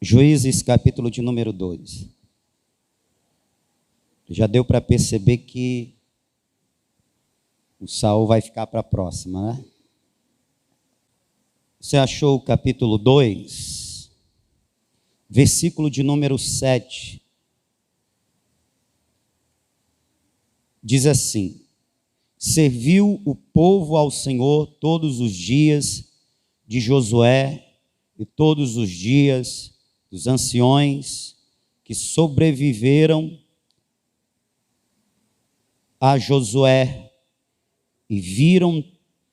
Juízes, capítulo de número 2. Já deu para perceber que o Saul vai ficar para a próxima, né? Você achou o capítulo 2, versículo de número 7. Diz assim: serviu o povo ao Senhor todos os dias de Josué e todos os dias dos anciões que sobreviveram a Josué e viram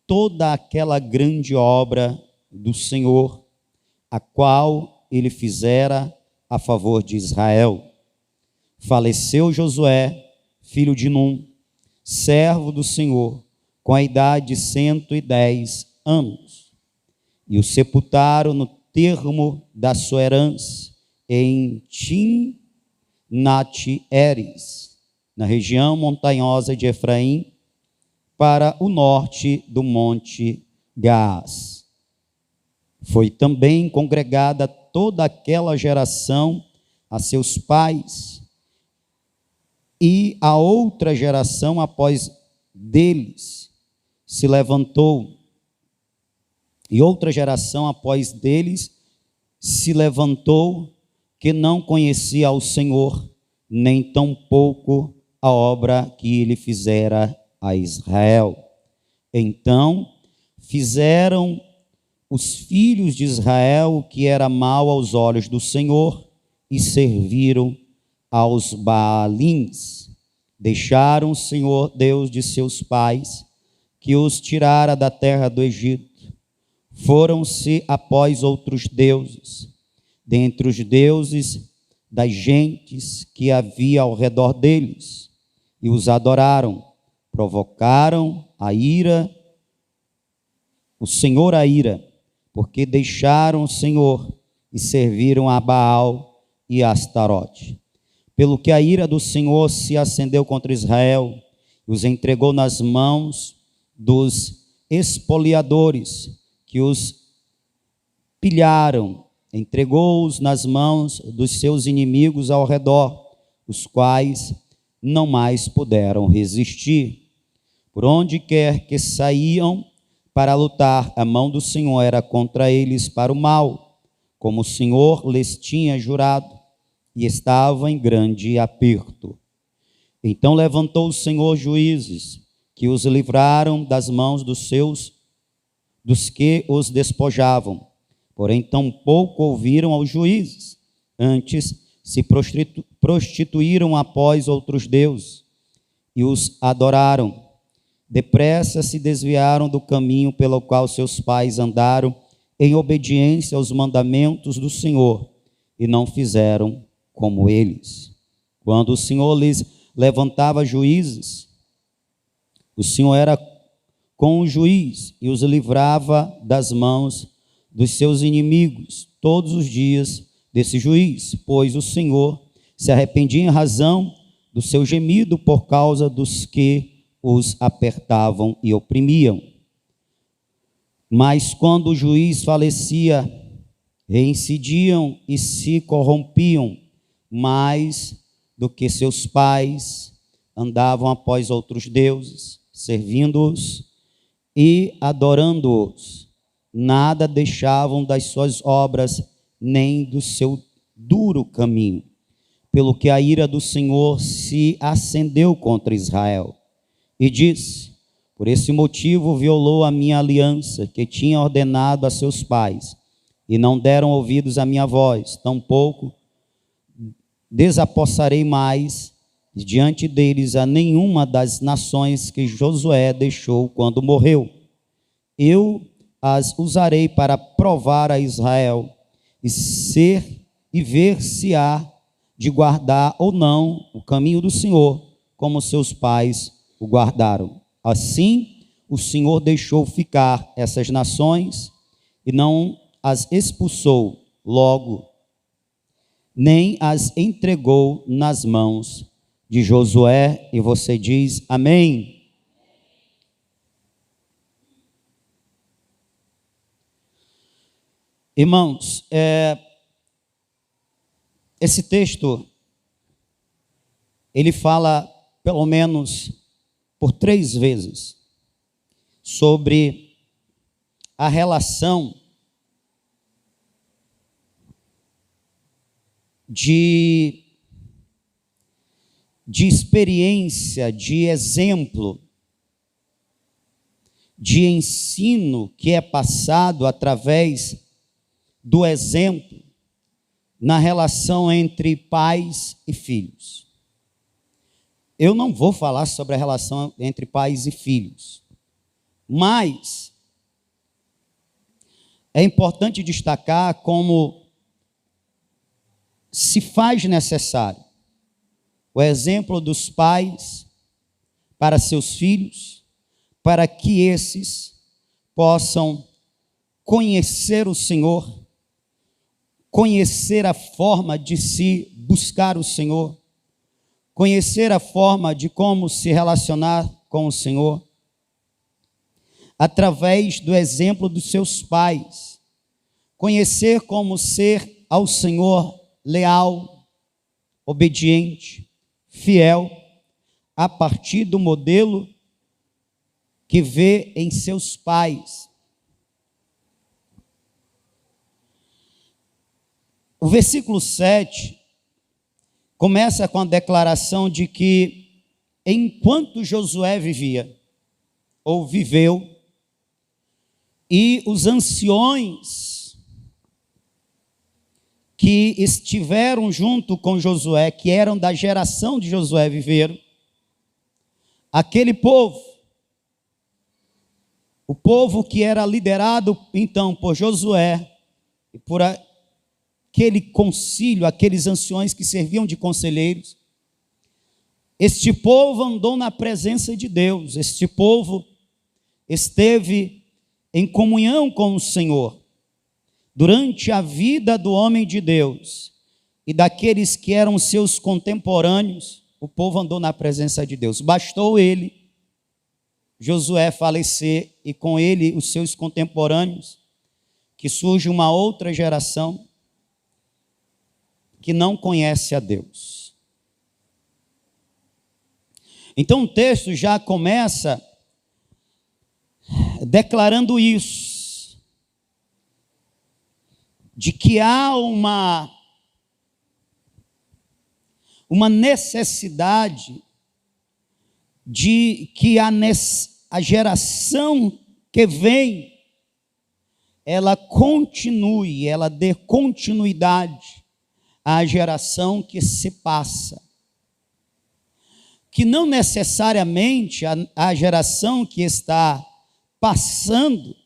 toda aquela grande obra do Senhor, a qual ele fizera a favor de Israel. Faleceu Josué, filho de Num, servo do Senhor, com a idade de 110 anos, e o sepultaram no termo da sua herança, em Timnat-Heres, na região montanhosa de Efraim, para o norte do monte Gaás. Foi também congregada toda aquela geração a seus pais, e a outra geração após deles se levantou, e outra geração após deles se levantou, que não conhecia ao Senhor, nem tampouco a obra que ele fizera a Israel. Então fizeram os filhos de Israel o que era mal aos olhos do Senhor, e serviram aos Baalins. Deixaram o Senhor Deus de seus pais, que os tirara da terra do Egito. Foram-se após outros deuses, dentre os deuses das gentes que havia ao redor deles, e os adoraram. Provocaram a ira, o Senhor a ira, porque deixaram o Senhor e serviram a Baal e a Astarote. Pelo que a ira do Senhor se acendeu contra Israel, e os entregou nas mãos dos espoliadores, que os pilharam, entregou-os nas mãos dos seus inimigos ao redor, os quais não mais puderam resistir. Por onde quer que saíam para lutar, a mão do Senhor era contra eles para o mal, como o Senhor lhes tinha jurado, e estava em grande aperto. Então levantou o Senhor juízes, que os livraram das mãos dos que os despojavam. Porém, tampouco ouviram aos juízes, antes se prostituíram após outros deuses, e os adoraram. Depressa se desviaram do caminho pelo qual seus pais andaram, em obediência aos mandamentos do Senhor, e não fizeram como eles. Quando o Senhor lhes levantava juízes, o Senhor era com o juiz e os livrava das mãos dos seus inimigos todos os dias desse juiz, pois o Senhor se arrependia em razão do seu gemido por causa dos que os apertavam e oprimiam. Mas quando o juiz falecia, reincidiam e se corrompiam mais do que seus pais, andavam após outros deuses, servindo-os e adorando-os. Nada deixavam das suas obras, nem do seu duro caminho, pelo que a ira do Senhor se acendeu contra Israel, e disse: por esse motivo violou a minha aliança, que tinha ordenado a seus pais, e não deram ouvidos à minha voz, tampouco desapossarei mais diante deles a nenhuma das nações que Josué deixou quando morreu. Eu as usarei para provar a Israel e ver se há de guardar ou não o caminho do Senhor, como seus pais o guardaram. Assim, o Senhor deixou ficar essas nações e não as expulsou logo, nem as entregou nas mãos de Josué. E você diz amém? Irmãos, Esse texto, ele fala, pelo menos por 3 vezes, sobre a relação de experiência, de exemplo, de ensino que é passado através do exemplo na relação entre pais e filhos. Eu não vou falar sobre a relação entre pais e filhos, mas é importante destacar como se faz necessário o exemplo dos pais para seus filhos, para que esses possam conhecer o Senhor, conhecer a forma de se buscar o Senhor, conhecer a forma de como se relacionar com o Senhor, através do exemplo dos seus pais, conhecer como ser ao Senhor leal, obediente, fiel, a partir do modelo que vê em seus pais. O versículo 7 começa com a declaração de que, enquanto Josué vivia, ou viveu, e os anciões que estiveram junto com Josué, que eram da geração de Josué, viveram, aquele povo, o povo que era liderado então por Josué e por aquele concílio, aqueles anciões que serviam de conselheiros, este povo andou na presença de Deus, este povo esteve em comunhão com o Senhor durante a vida do homem de Deus e daqueles que eram seus contemporâneos. O povo andou na presença de Deus. Bastou ele, Josué, falecer, e com ele os seus contemporâneos, que surge uma outra geração que não conhece a Deus. Então o texto já começa declarando isso, de que há uma necessidade de que a geração que vem, ela continue, ela dê continuidade à geração que se passa. Que não necessariamente a geração que está passando,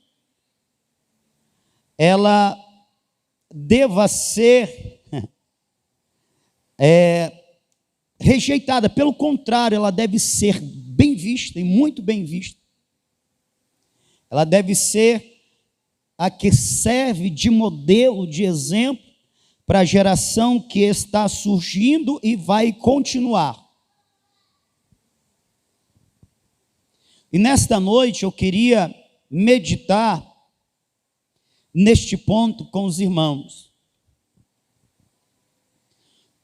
ela deva ser rejeitada. Pelo contrário, ela deve ser bem vista e muito bem vista. Ela deve ser a que serve de modelo, de exemplo para a geração que está surgindo e vai continuar. E nesta noite eu queria meditar neste ponto com os irmãos.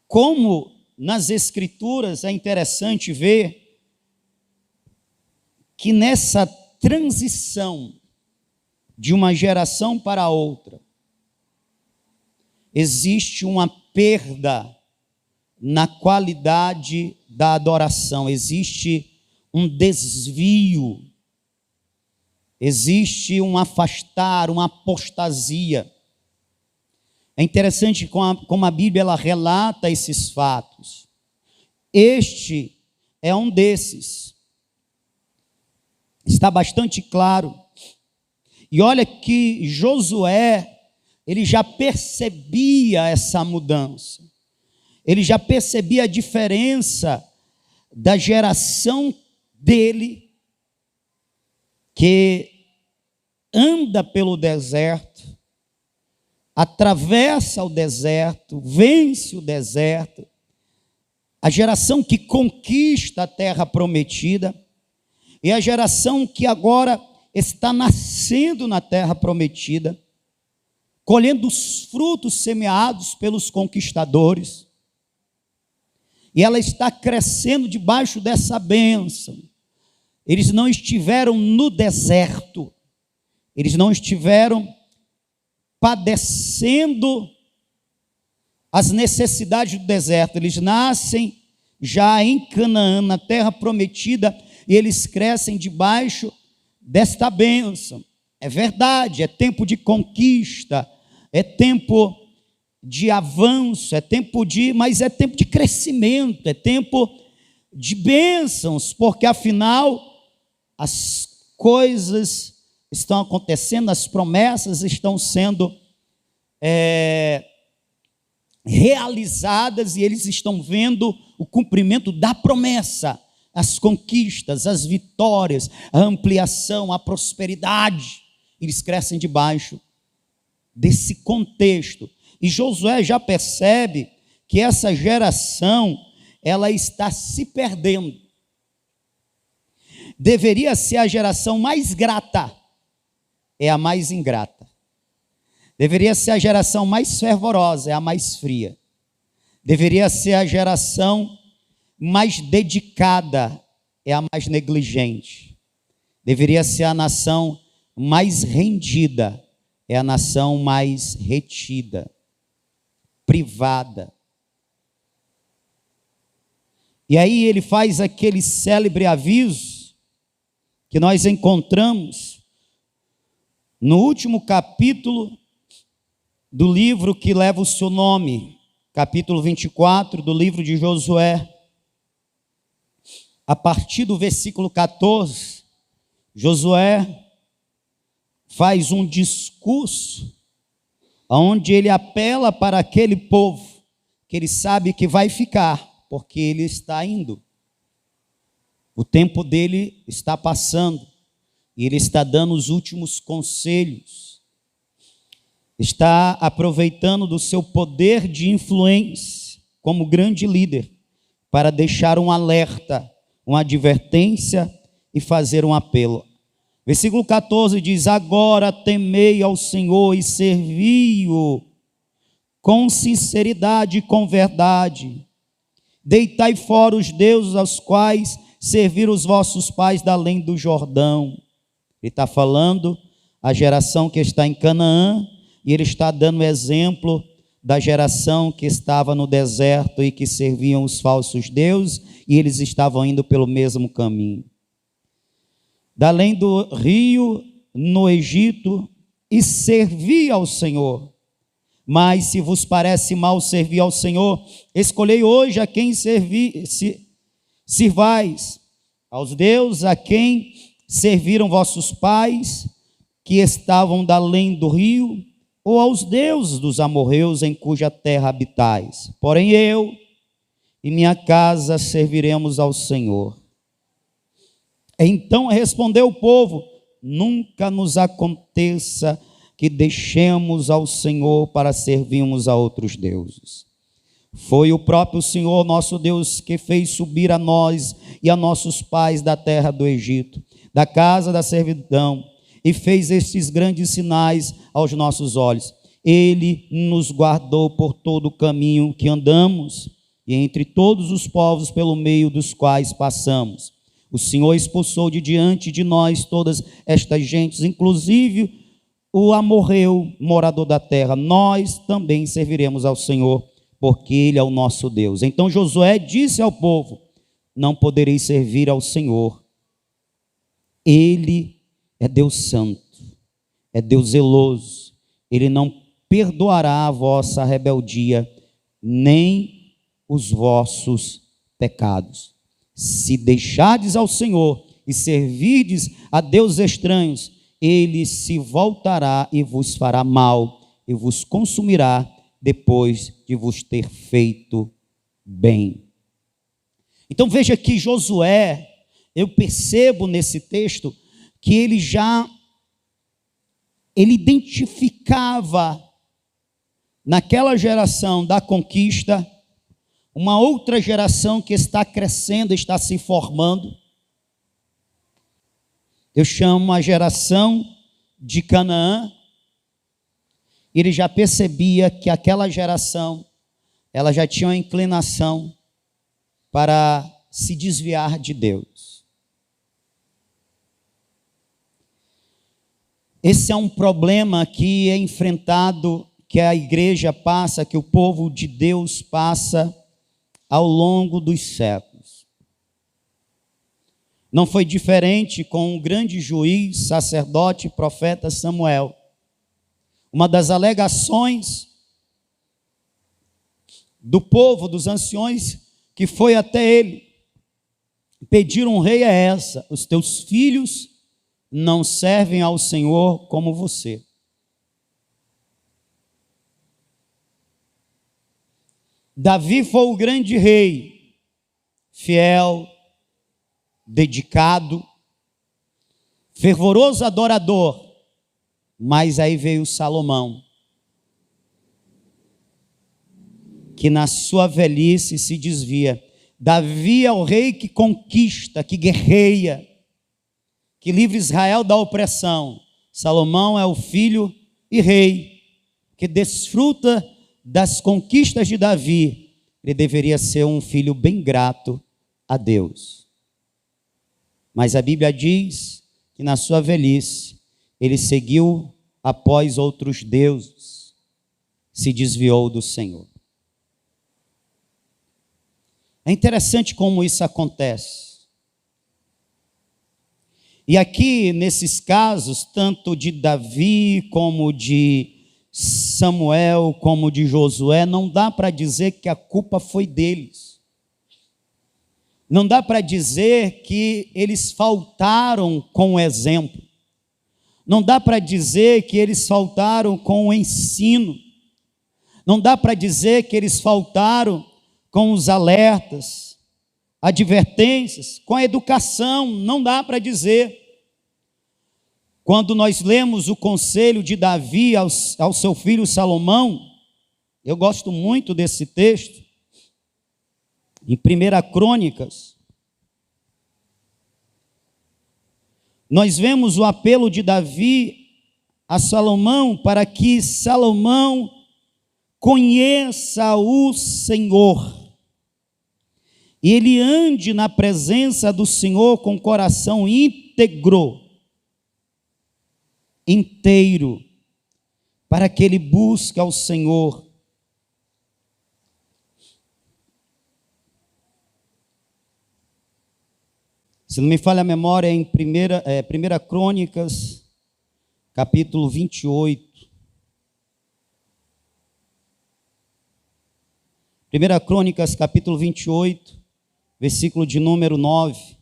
Como nas Escrituras é interessante ver que nessa transição de uma geração para outra, existe uma perda na qualidade da adoração, existe um desvio, existe um afastar, uma apostasia. É interessante como a Bíblia ela relata esses fatos. Este é um desses. Está bastante claro. E olha que Josué, ele já percebia essa mudança. Ele já percebia a diferença da geração dele, que anda pelo deserto, atravessa o deserto, vence o deserto, a geração que conquista a terra prometida, e a geração que agora está nascendo na terra prometida, colhendo os frutos semeados pelos conquistadores. E ela está crescendo debaixo dessa bênção. Eles não estiveram no deserto, eles não estiveram padecendo as necessidades do deserto. Eles nascem já em Canaã, na terra prometida, e eles crescem debaixo desta bênção. É verdade, é tempo de conquista, é tempo de avanço, mas é tempo de crescimento, é tempo de bênçãos, porque afinal as coisas estão acontecendo, as promessas estão sendo realizadas e eles estão vendo o cumprimento da promessa, as conquistas, as vitórias, a ampliação, a prosperidade. Eles crescem debaixo desse contexto. E Josué já percebe que essa geração, ela está se perdendo. Deveria ser a geração mais grata, é a mais ingrata. Deveria ser a geração mais fervorosa, é a mais fria. Deveria ser a geração mais dedicada, é a mais negligente. Deveria ser a nação mais rendida, é a nação mais retida, privada. E aí ele faz aquele célebre aviso que nós encontramos no último capítulo do livro que leva o seu nome, capítulo 24 do livro de Josué. A partir do versículo 14, Josué faz um discurso onde ele apela para aquele povo que ele sabe que vai ficar, porque ele está indo. O tempo dele está passando e ele está dando os últimos conselhos. Está aproveitando do seu poder de influência como grande líder para deixar um alerta, uma advertência e fazer um apelo. Versículo 14 diz: agora temei ao Senhor e servi-o com sinceridade e com verdade. Deitai fora os deuses aos quais serviram os vossos pais da além do Jordão. Ele está falando a geração que está em Canaã, e ele está dando exemplo da geração que estava no deserto e que serviam os falsos deuses, e eles estavam indo pelo mesmo caminho. Da além do rio, no Egito, e servi ao Senhor. Mas se vos parece mal servir ao Senhor, escolhei hoje a quem sirvais, aos deuses a quem serviram vossos pais, que estavam da além do rio, ou aos deuses dos amorreus em cuja terra habitais. Porém eu e minha casa serviremos ao Senhor. Então respondeu o povo: nunca nos aconteça que deixemos ao Senhor para servirmos a outros deuses. Foi o próprio Senhor nosso Deus que fez subir a nós e a nossos pais da terra do Egito, da casa da servidão, e fez estes grandes sinais aos nossos olhos. Ele nos guardou por todo o caminho que andamos e entre todos os povos pelo meio dos quais passamos. O Senhor expulsou de diante de nós todas estas gentes, inclusive o amorreu, morador da terra. Nós também serviremos ao Senhor, porque Ele é o nosso Deus. Então Josué disse ao povo: não podereis servir ao Senhor. Ele é Deus santo, é Deus zeloso. Ele não perdoará a vossa rebeldia, nem os vossos pecados. Se deixardes ao Senhor e servirdes a deuses estranhos, Ele se voltará e vos fará mal, e vos consumirá depois de vos ter feito bem. Então veja que Josué, eu percebo nesse texto que ele identificava naquela geração da conquista uma outra geração que está crescendo, está se formando. Eu chamo a geração de Canaã, Ele já percebia que aquela geração, ela já tinha uma inclinação para se desviar de Deus. Esse é um problema que é enfrentado, que a igreja passa, que o povo de Deus passa ao longo dos séculos. Não foi diferente com o grande juiz, sacerdote e profeta Samuel. Uma das alegações do povo, dos anciões, que foi até ele pedir um rei é essa: os teus filhos não servem ao Senhor como você. Davi foi o grande rei, fiel, dedicado, fervoroso adorador, mas aí veio Salomão, que na sua velhice se desvia. Davi é o rei que conquista, que guerreia, que livra Israel da opressão. Salomão é o filho e rei que desfruta das conquistas de Davi. Ele deveria ser um filho bem grato a Deus. Mas a Bíblia diz que na sua velhice ele seguiu após outros deuses, se desviou do Senhor. É interessante como isso acontece. E aqui, nesses casos, tanto de Davi como de Samuel, como de Josué, não dá para dizer que a culpa foi deles. Não dá para dizer que eles faltaram com o exemplo. Não dá para dizer que eles faltaram com o ensino. Não dá para dizer que eles faltaram com os alertas, advertências, com a educação. Não dá para dizer. Quando nós lemos o conselho de Davi ao seu filho Salomão, eu gosto muito desse texto, em 1 Crônicas, nós vemos o apelo de Davi a Salomão para que Salomão conheça o Senhor e ele ande na presença do Senhor com coração íntegro, inteiro, para que ele busque ao Senhor. Se não me falha a memória, em 1 Crônicas, capítulo 28. 1 Crônicas, capítulo 28, versículo de número 9.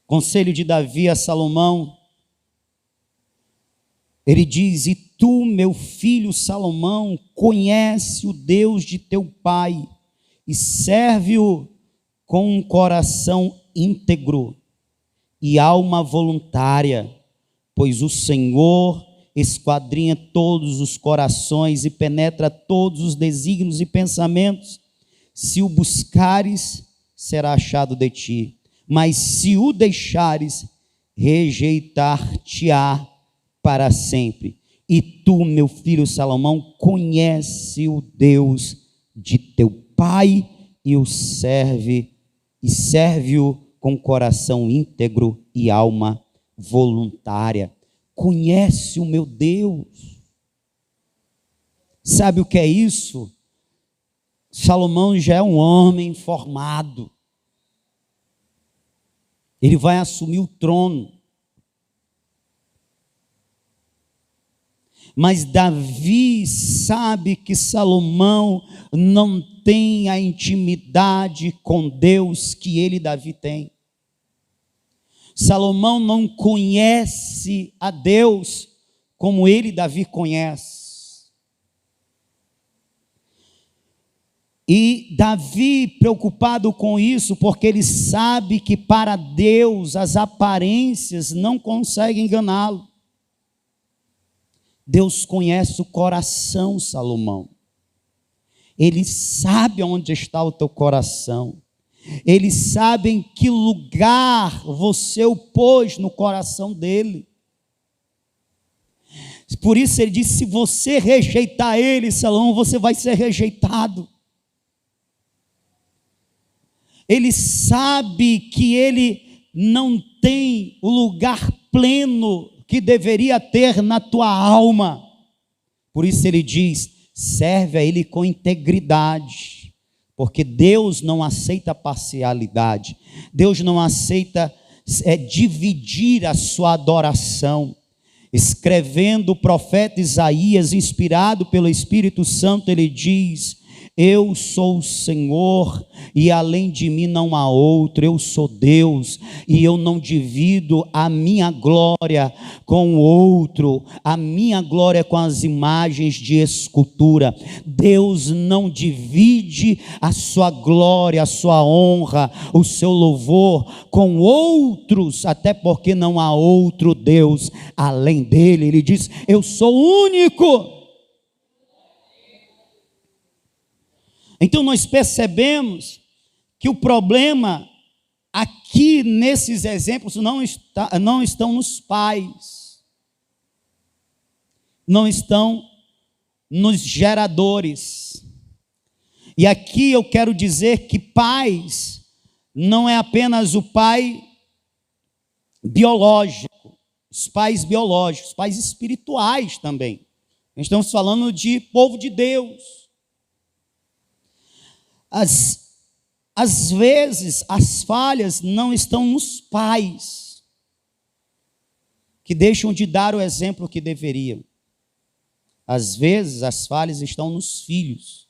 Conselho de Davi a Salomão. Ele diz: e tu, meu filho Salomão, conhece o Deus de teu pai e serve-o com um coração íntegro e alma voluntária, pois o Senhor esquadrinha todos os corações e penetra todos os desígnios e pensamentos. Se o buscares, será achado de ti, mas se o deixares, rejeitar-te-á para sempre. E tu, meu filho Salomão, conhece o Deus de teu pai e o serve-o com coração íntegro e alma voluntária. Conhece o meu Deus. Sabe o que é isso? Salomão já é um homem formado. Ele vai assumir o trono. Mas Davi sabe que Salomão não tem a intimidade com Deus que ele, Davi, tem. Salomão não conhece a Deus como ele, Davi, conhece. E Davi, preocupado com isso, porque ele sabe que para Deus as aparências não conseguem enganá-lo. Deus conhece o coração, Salomão. Ele sabe onde está o teu coração. Ele sabe em que lugar você o pôs no coração dele. Por isso ele disse: se você rejeitar ele, Salomão, você vai ser rejeitado. Ele sabe que ele não tem o lugar pleno que deveria ter na tua alma. Por isso ele diz: serve a ele com integridade, porque Deus não aceita parcialidade, Deus não aceita dividir a sua adoração. Escrevendo o profeta Isaías, inspirado pelo Espírito Santo, ele diz: eu sou o Senhor e além de mim não há outro. Eu sou Deus e eu não divido a minha glória com o outro, a minha glória com as imagens de escultura. Deus não divide a sua glória, a sua honra, o seu louvor com outros, até porque não há outro Deus além dele. Ele diz: eu sou único. Então nós percebemos que o problema aqui nesses exemplos não estão nos pais, não estão nos geradores. E aqui eu quero dizer que pais não é apenas o pai biológico, os pais biológicos, os pais espirituais também. Nós estamos falando de povo de Deus. Às vezes, as falhas não estão nos pais, que deixam de dar o exemplo que deveriam. Às vezes, as falhas estão nos filhos,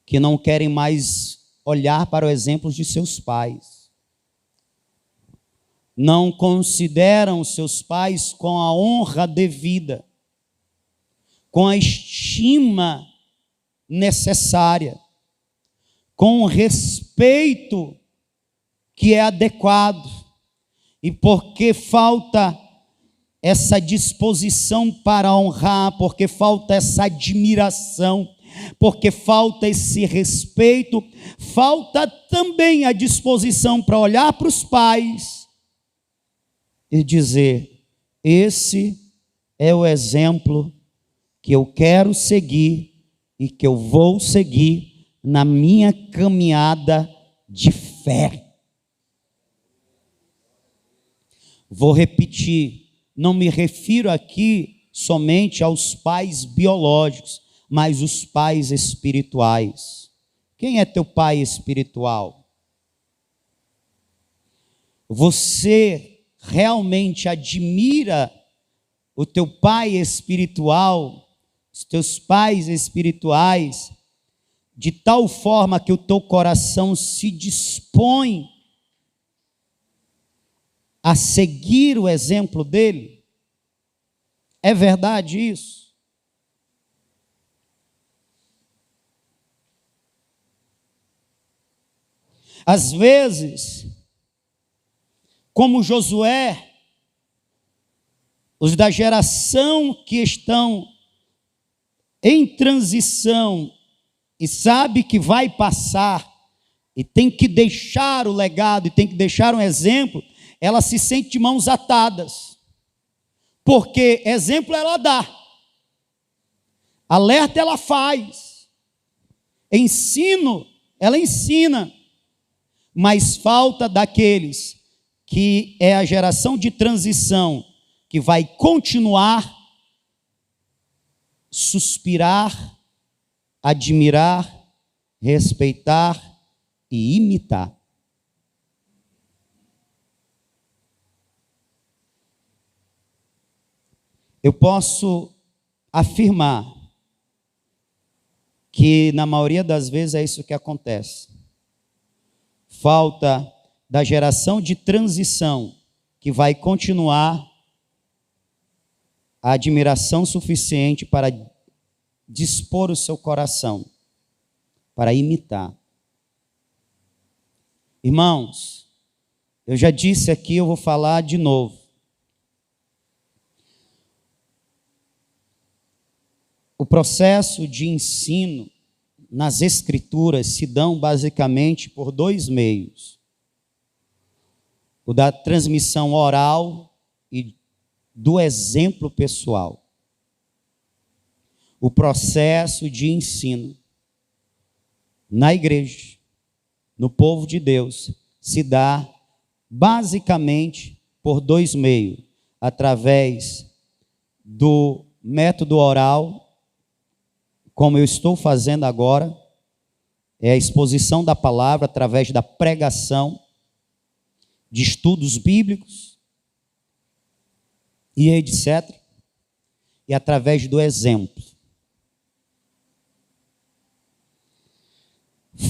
que não querem mais olhar para o exemplo de seus pais. Não consideram seus pais com a honra devida, com a estima necessária, com o respeito que é adequado, e porque falta essa disposição para honrar, porque falta essa admiração, porque falta esse respeito, falta também a disposição para olhar para os pais e dizer: esse é o exemplo que eu quero seguir e que eu vou seguir na minha caminhada de fé. Vou repetir, não me refiro aqui somente aos pais biológicos, mas os pais espirituais. Quem é teu pai espiritual? Você realmente admira o teu pai espiritual, os teus pais espirituais, de tal forma que o teu coração se dispõe a seguir o exemplo dele? É verdade isso? Às vezes, como Josué, os da geração que estão em transição e sabe que vai passar e tem que deixar o legado e tem que deixar um exemplo, ela se sente de mãos atadas, porque exemplo ela dá, alerta ela faz, ensino ela ensina, mas falta daqueles que é a geração de transição que vai continuar, suspirar, admirar, respeitar e imitar. Eu posso afirmar que na maioria das vezes é isso que acontece. Falta da geração de transição que vai continuar a admiração suficiente para dispor o seu coração, para imitar. Irmãos, eu já disse aqui, eu vou falar de novo. O processo de ensino nas Escrituras se dão basicamente por dois meios: o da transmissão oral e do exemplo pessoal. o processo de ensino na igreja, no povo de Deus, se dá basicamente por dois meios: através do método oral, como eu estou fazendo agora, é a exposição da palavra através da pregação, de estudos bíblicos e etc. E através do exemplo.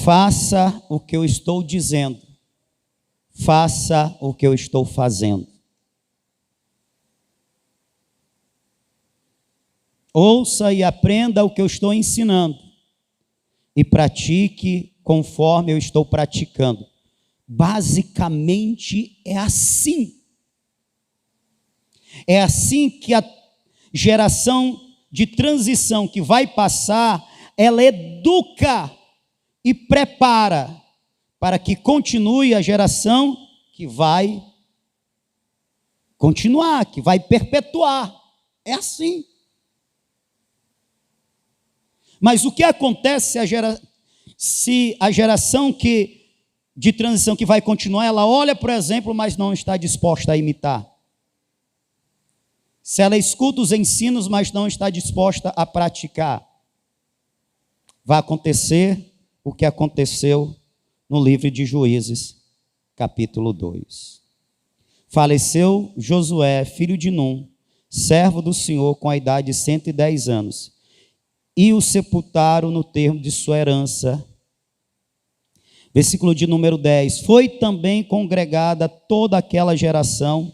Faça o que eu estou dizendo. Faça o que eu estou fazendo. Ouça e aprenda o que eu estou ensinando. E pratique conforme eu estou praticando. Basicamente é assim. É assim que a geração de transição que vai passar, ela educa e prepara para que continue a geração que vai continuar, que vai perpetuar. É assim. Mas o que acontece se a geração de transição que vai continuar, ela olha, por exemplo, mas não está disposta a imitar? Se ela escuta os ensinos, mas não está disposta a praticar, vai acontecer o que aconteceu no livro de Juízes, capítulo 2. Faleceu Josué, filho de Num, servo do Senhor, com a idade de 110 anos, e o sepultaram no termo de sua herança. Versículo de número 10. Foi também congregada toda aquela geração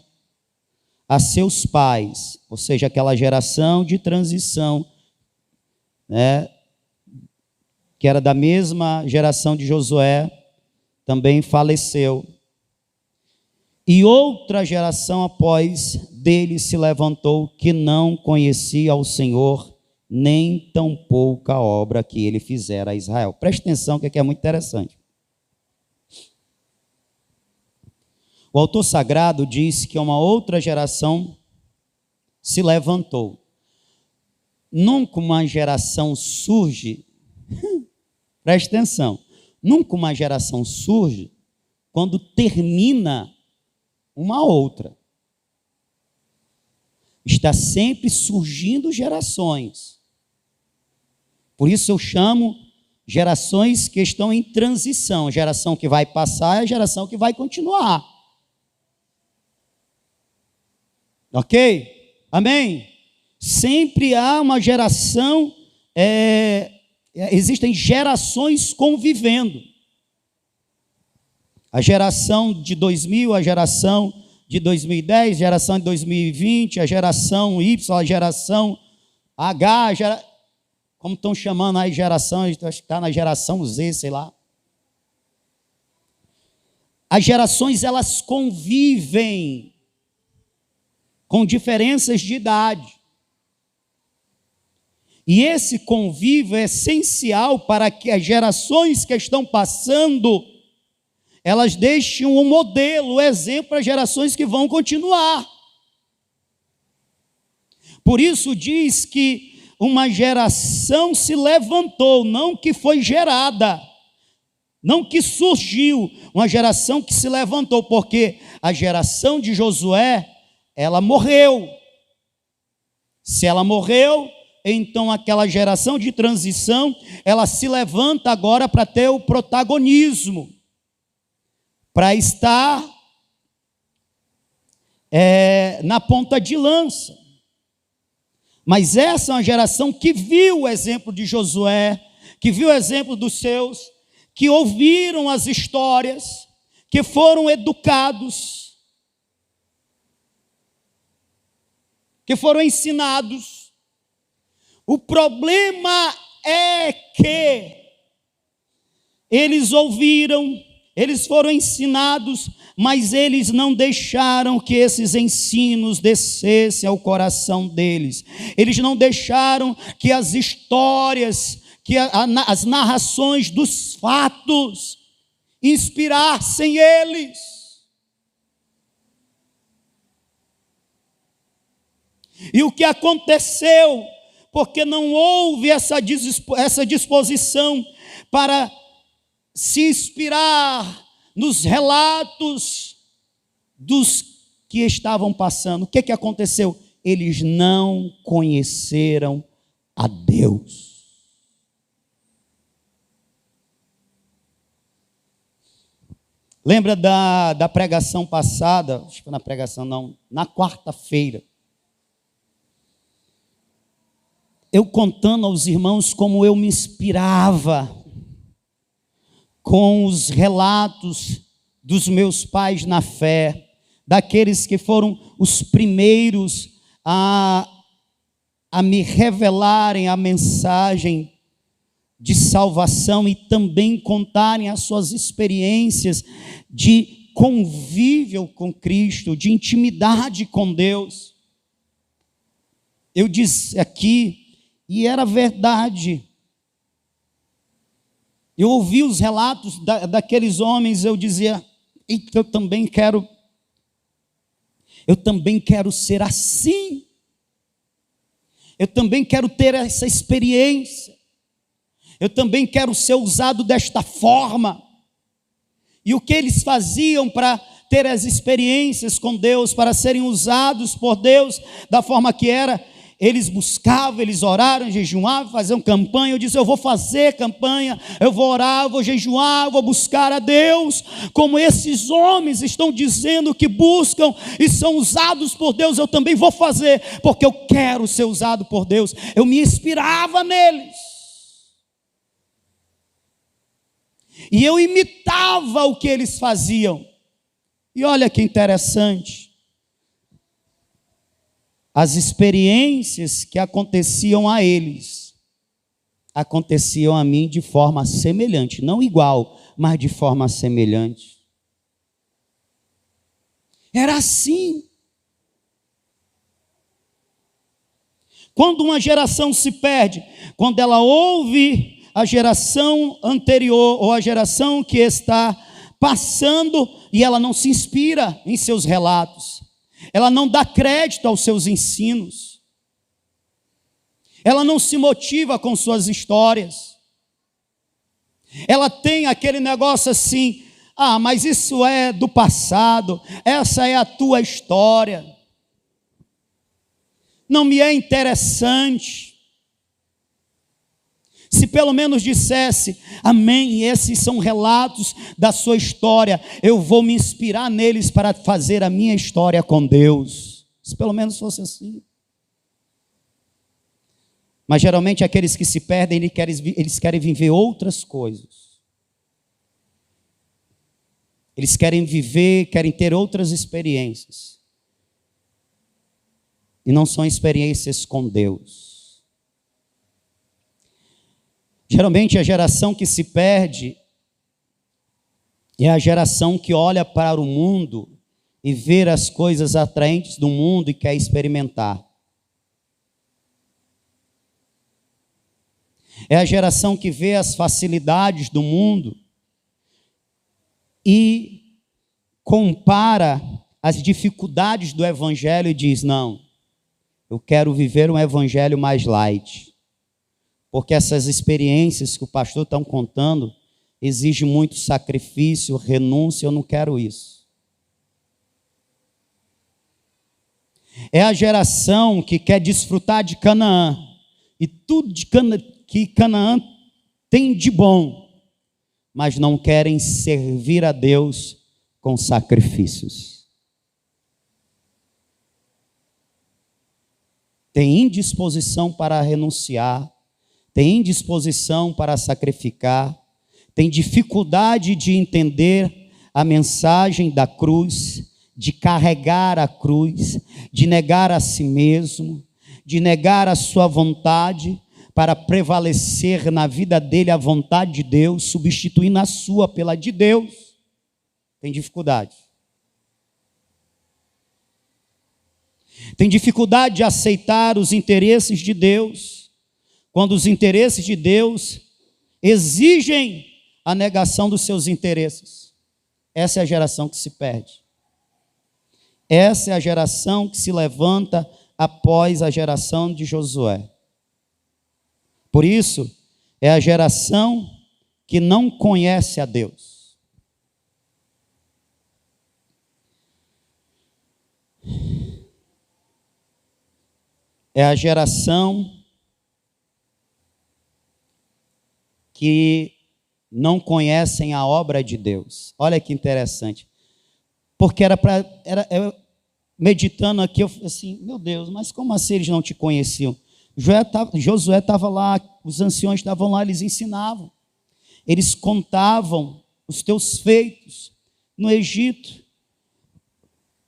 a seus pais, ou seja, aquela geração de transição, né, que era da mesma geração de Josué, também faleceu. E outra geração após dele se levantou, que não conhecia ao Senhor, nem tampouco a obra que ele fizera a Israel. Preste atenção, que aqui é muito interessante. O autor sagrado diz que uma outra geração se levantou. Nunca uma geração surge, preste atenção, nunca uma geração surge quando termina uma outra. Está sempre surgindo gerações. Por isso eu chamo gerações que estão em transição. A geração que vai passar é a geração que vai continuar. Ok? Amém? Sempre há uma geração, existem gerações convivendo. A geração de 2000, a geração de 2010, a geração de 2020, a geração Y, a geração H, como estão chamando aí geração, acho que está na geração Z, sei lá. As gerações, elas convivem com diferenças de idade. E esse convívio é essencial para que as gerações que estão passando, elas deixem um modelo, um exemplo para as gerações que vão continuar. Por isso diz que uma geração se levantou, não que foi gerada, não que surgiu, uma geração que se levantou, porque a geração de Josué, ela morreu. Se ela morreu, então aquela geração de transição, ela se levanta agora para ter o protagonismo, para estar na ponta de lança. Mas essa é uma geração que viu o exemplo de Josué, que viu o exemplo dos seus, que ouviram as histórias, que foram educados, que foram ensinados. O problema é que eles ouviram, eles foram ensinados, mas eles não deixaram que esses ensinos descessem ao coração deles. Eles não deixaram que as histórias, que as narrações dos fatos inspirassem eles. E o que aconteceu porque não houve essa disposição para se inspirar nos relatos dos que estavam passando. O que aconteceu? Eles não conheceram a Deus. Lembra da pregação passada? Acho que foi na pregação, não, na quarta-feira. Eu contando aos irmãos como eu me inspirava com os relatos dos meus pais na fé, daqueles que foram os primeiros a me revelarem a mensagem de salvação e também contarem as suas experiências de convívio com Cristo, de intimidade com Deus. Eu disse aqui, e era verdade. Eu ouvi os relatos daqueles homens, eu dizia, eu também quero ser assim. Eu também quero ter essa experiência. Eu também quero ser usado desta forma. E o que eles faziam para ter as experiências com Deus, para serem usados por Deus da forma que era? Eles buscavam, eles oraram, jejuavam, faziam campanha. Eu disse, eu vou fazer campanha, eu vou orar, eu vou jejuar, eu vou buscar a Deus, como esses homens estão dizendo que buscam e são usados por Deus, eu também vou fazer, porque eu quero ser usado por Deus. Eu me inspirava neles, e eu imitava o que eles faziam. E olha que interessante, as experiências que aconteciam a eles, aconteciam a mim de forma semelhante, não igual, mas de forma semelhante. Era assim. Quando uma geração se perde, quando ela ouve a geração anterior, ou a geração que está passando, e ela não se inspira em seus relatos, ela não dá crédito aos seus ensinos, ela não se motiva com suas histórias, ela tem aquele negócio assim, mas isso é do passado, essa é a tua história, não me é interessante. Se pelo menos dissesse, amém, esses são relatos da sua história, eu vou me inspirar neles para fazer a minha história com Deus. Se pelo menos fosse assim. Mas geralmente aqueles que se perdem, eles querem viver outras coisas. Eles querem viver, querem ter outras experiências. E não são experiências com Deus. Geralmente a geração que se perde é a geração que olha para o mundo e vê as coisas atraentes do mundo e quer experimentar. É a geração que vê as facilidades do mundo e compara as dificuldades do evangelho e diz, não, eu quero viver um evangelho mais light. Porque essas experiências que o pastor está contando exigem muito sacrifício, renúncia, eu não quero isso. É a geração que quer desfrutar de Canaã, e tudo que Canaã tem de bom, mas não querem servir a Deus com sacrifícios. Tem indisposição para renunciar, tem indisposição para sacrificar, tem dificuldade de entender a mensagem da cruz, de carregar a cruz, de negar a si mesmo, de negar a sua vontade para prevalecer na vida dele a vontade de Deus, substituindo a sua pela de Deus. Tem dificuldade. Tem dificuldade de aceitar os interesses de Deus, quando os interesses de Deus exigem a negação dos seus interesses. Essa é a geração que se perde. Essa é a geração que se levanta após a geração de Josué. Por isso, é a geração que não conhece a Deus. É a geração que não conhecem a obra de Deus. Olha que interessante. Porque eu, meditando aqui, eu falei assim, meu Deus, mas como assim eles não te conheciam? Josué estava lá, os anciões estavam lá, eles ensinavam. Eles contavam os teus feitos no Egito,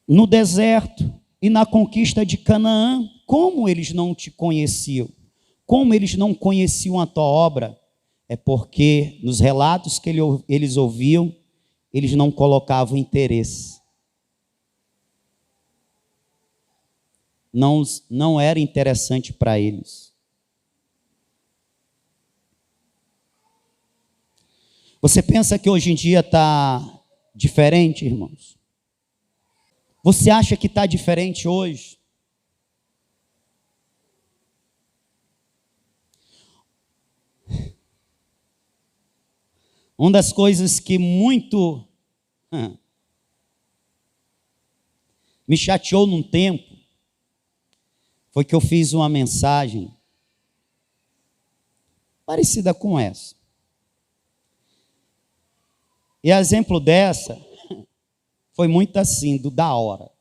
no deserto e na conquista de Canaã. Como eles não te conheciam? Como eles não conheciam a tua obra? É porque nos relatos que eles ouviam, eles não colocavam interesse. Não era interessante para eles. Você pensa que hoje em dia está diferente, irmãos? Você acha que está diferente hoje? Uma das coisas que muito me chateou num tempo foi que eu fiz uma mensagem parecida com essa. E exemplo dessa foi muito assim, da hora.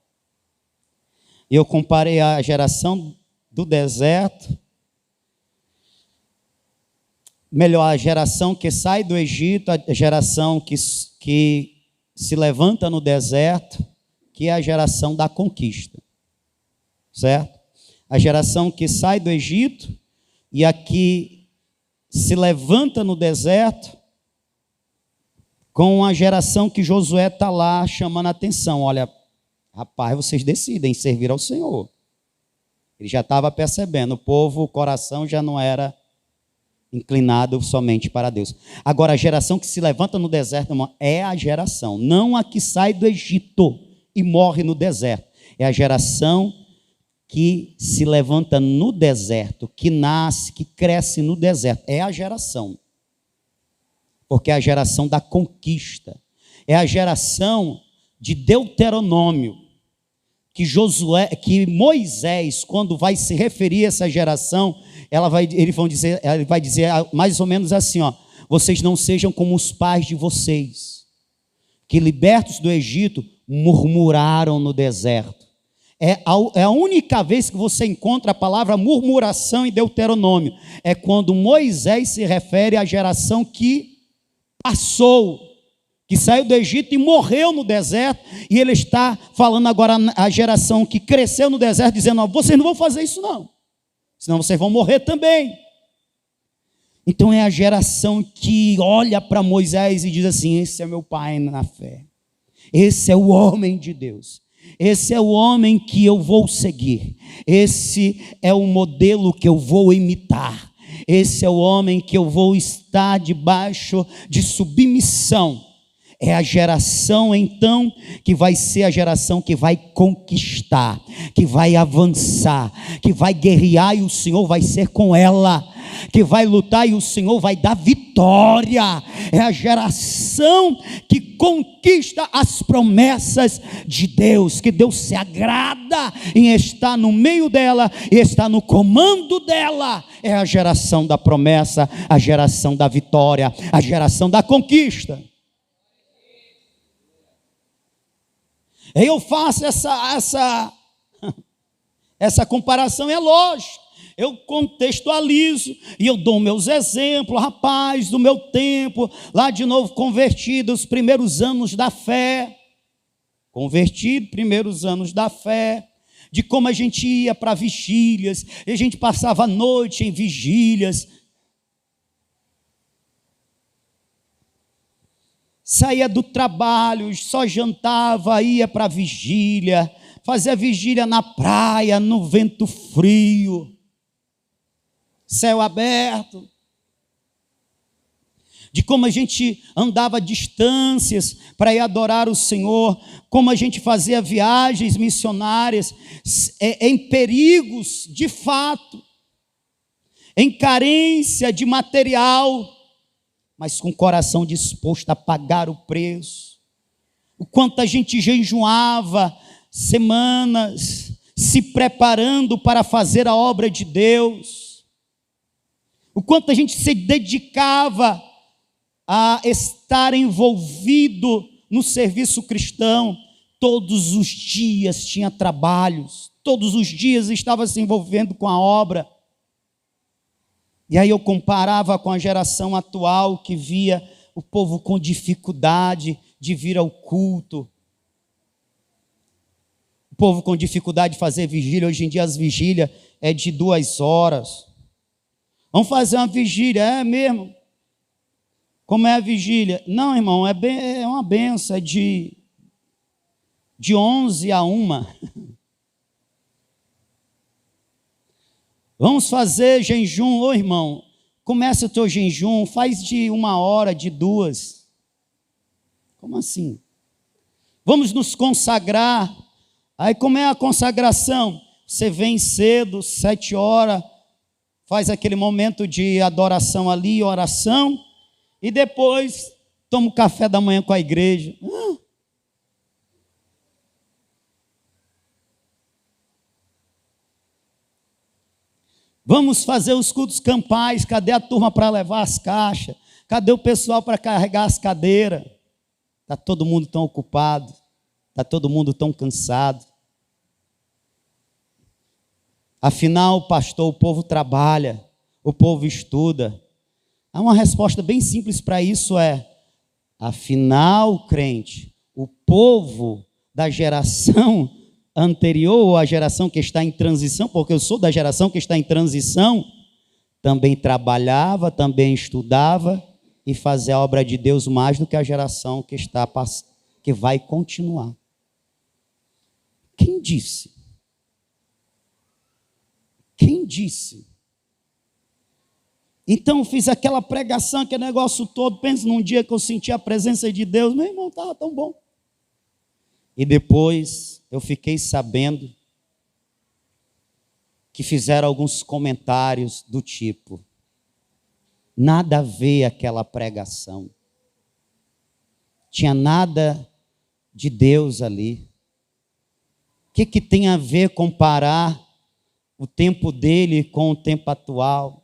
Eu comparei a geração do deserto, melhor, a geração que sai do Egito, a geração que se levanta no deserto, que é a geração da conquista, certo? A geração que sai do Egito e a que se levanta no deserto, com a geração que Josué está lá chamando a atenção. Olha, rapaz, vocês decidem servir ao Senhor. Ele já estava percebendo, o coração já não era inclinado somente para Deus. Agora, a geração que se levanta no deserto, irmão, é a geração, não a que sai do Egito e morre no deserto. É a geração que se levanta no deserto, que nasce, que cresce no deserto. É a geração. Porque é a geração da conquista. É a geração de Deuteronômio. Que Moisés, quando vai se referir a essa geração, ele vai dizer mais ou menos assim, ó: vocês não sejam como os pais de vocês, que libertos do Egito, murmuraram no deserto. É a única vez que você encontra a palavra murmuração em Deuteronômio. É quando Moisés se refere à geração que passou, que saiu do Egito e morreu no deserto, e ele está falando agora a geração que cresceu no deserto, dizendo: ó, vocês não vão fazer isso não, senão vocês vão morrer também. Então é a geração que olha para Moisés e diz assim: esse é meu pai na fé, esse é o homem de Deus, esse é o homem que eu vou seguir, esse é o modelo que eu vou imitar, esse é o homem que eu vou estar debaixo de submissão. É a geração, então, que vai ser a geração que vai conquistar, que vai avançar, que vai guerrear e o Senhor vai ser com ela, que vai lutar e o Senhor vai dar vitória. É a geração que conquista as promessas de Deus, que Deus se agrada em estar no meio dela e estar no comando dela. É a geração da promessa, a geração da vitória, a geração da conquista. Eu faço essa comparação, é lógico. Eu contextualizo e eu dou meus exemplos, rapaz, do meu tempo, lá de novo convertido, os primeiros anos da fé. Convertido, primeiros anos da fé, de como a gente ia para vigílias, e a gente passava a noite em vigílias. Saía do trabalho, só jantava, ia para a vigília, fazia vigília na praia, no vento frio, céu aberto. De como a gente andava distâncias para ir adorar o Senhor, como a gente fazia viagens missionárias em perigos de fato. em carência de material, mas com o coração disposto a pagar o preço. O quanto a gente jejuava semanas, se preparando para fazer a obra de Deus. O quanto a gente se dedicava a estar envolvido no serviço cristão. Todos os dias tinha trabalhos, todos os dias estava se envolvendo com a obra. E aí eu comparava com a geração atual que via o povo com dificuldade de vir ao culto. O povo com dificuldade de fazer vigília. Hoje em dia as vigílias é de 2 horas. Vamos fazer uma vigília, é mesmo? Como é a vigília? Não, irmão, é uma benção, é de 11 a 1. Vamos fazer jejum. Ô irmão, começa o teu jejum, faz de 1 hora, de 2. Como assim? Vamos nos consagrar. Aí como é a consagração? Você vem cedo, 7 horas, faz aquele momento de adoração ali, oração, e depois toma o café da manhã com a igreja. Vamos fazer os cultos campais. Cadê a turma para levar as caixas? Cadê o pessoal para carregar as cadeiras? Está todo mundo tão ocupado, está todo mundo tão cansado. Afinal, pastor, o povo trabalha, o povo estuda. Há uma resposta bem simples para isso, afinal, crente, o povo da geração anterior, ou a geração que está em transição, porque eu sou da geração que está em transição, também trabalhava, também estudava e fazia a obra de Deus mais do que a geração que vai continuar. Quem disse? Quem disse? Então eu fiz aquela pregação, aquele negócio todo. Pensa num dia que eu senti a presença de Deus, meu irmão, estava tão bom. E depois eu fiquei sabendo que fizeram alguns comentários do tipo: nada a ver aquela pregação, tinha nada de Deus ali. O que tem a ver comparar o tempo dele com o tempo atual?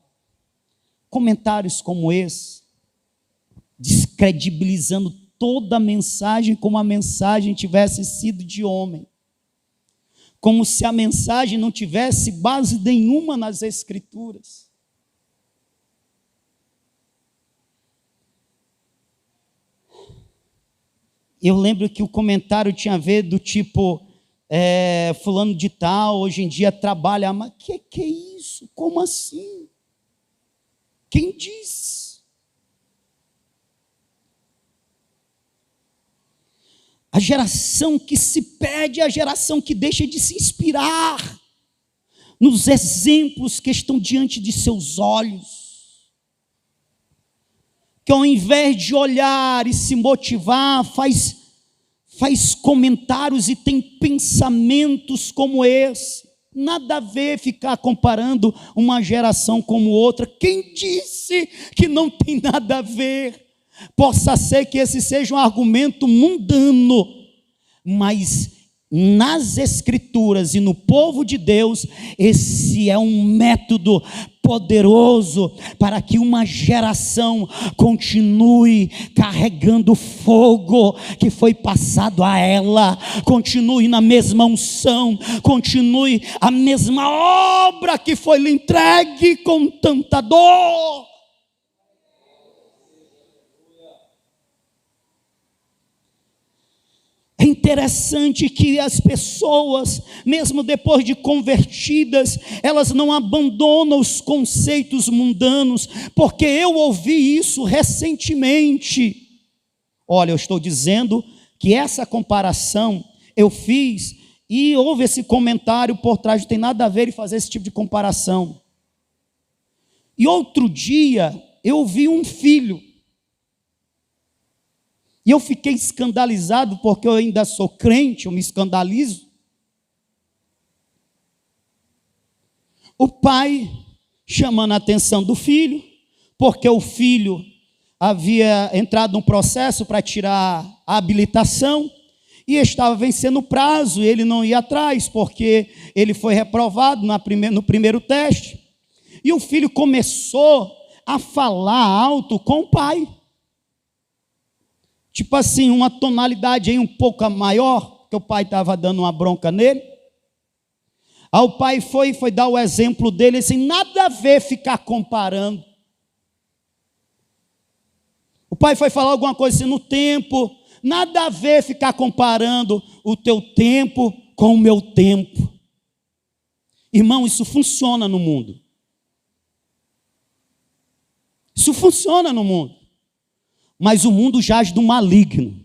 Comentários como esse, descredibilizando toda a mensagem, como a mensagem tivesse sido de homem, como se a mensagem não tivesse base nenhuma nas Escrituras. Eu lembro que o comentário tinha a ver do tipo: fulano de tal, hoje em dia trabalha, mas que é isso? Como assim? Quem disse? A geração que se perde é a geração que deixa de se inspirar nos exemplos que estão diante de seus olhos, que ao invés de olhar e se motivar, faz comentários e tem pensamentos como esse. Nada a ver ficar comparando uma geração como outra. Quem disse que não tem nada a ver? Possa ser que esse seja um argumento mundano, mas nas Escrituras e no povo de Deus, esse é um método poderoso para que uma geração continue carregando o fogo que foi passado a ela, continue na mesma unção, continue a mesma obra que foi lhe entregue com tanta dor. É interessante que as pessoas, mesmo depois de convertidas, elas não abandonam os conceitos mundanos, porque eu ouvi isso recentemente. Olha, eu estou dizendo que essa comparação eu fiz e houve esse comentário por trás, não tem nada a ver em fazer esse tipo de comparação. E outro dia eu ouvi um filho, e eu fiquei escandalizado, porque eu ainda sou crente, eu me escandalizo. O pai chamando a atenção do filho, porque o filho havia entrado num processo para tirar a habilitação e estava vencendo o prazo, ele não ia atrás, porque ele foi reprovado no primeiro teste. E o filho começou a falar alto com o pai. Tipo assim, uma tonalidade aí um pouco maior, que o pai estava dando uma bronca nele. Aí o pai foi dar o exemplo dele, assim, nada a ver ficar comparando. O pai foi falar alguma coisa assim, no tempo, nada a ver ficar comparando o teu tempo com o meu tempo. Irmão, isso funciona no mundo. Isso funciona no mundo. Mas o mundo jaz do maligno.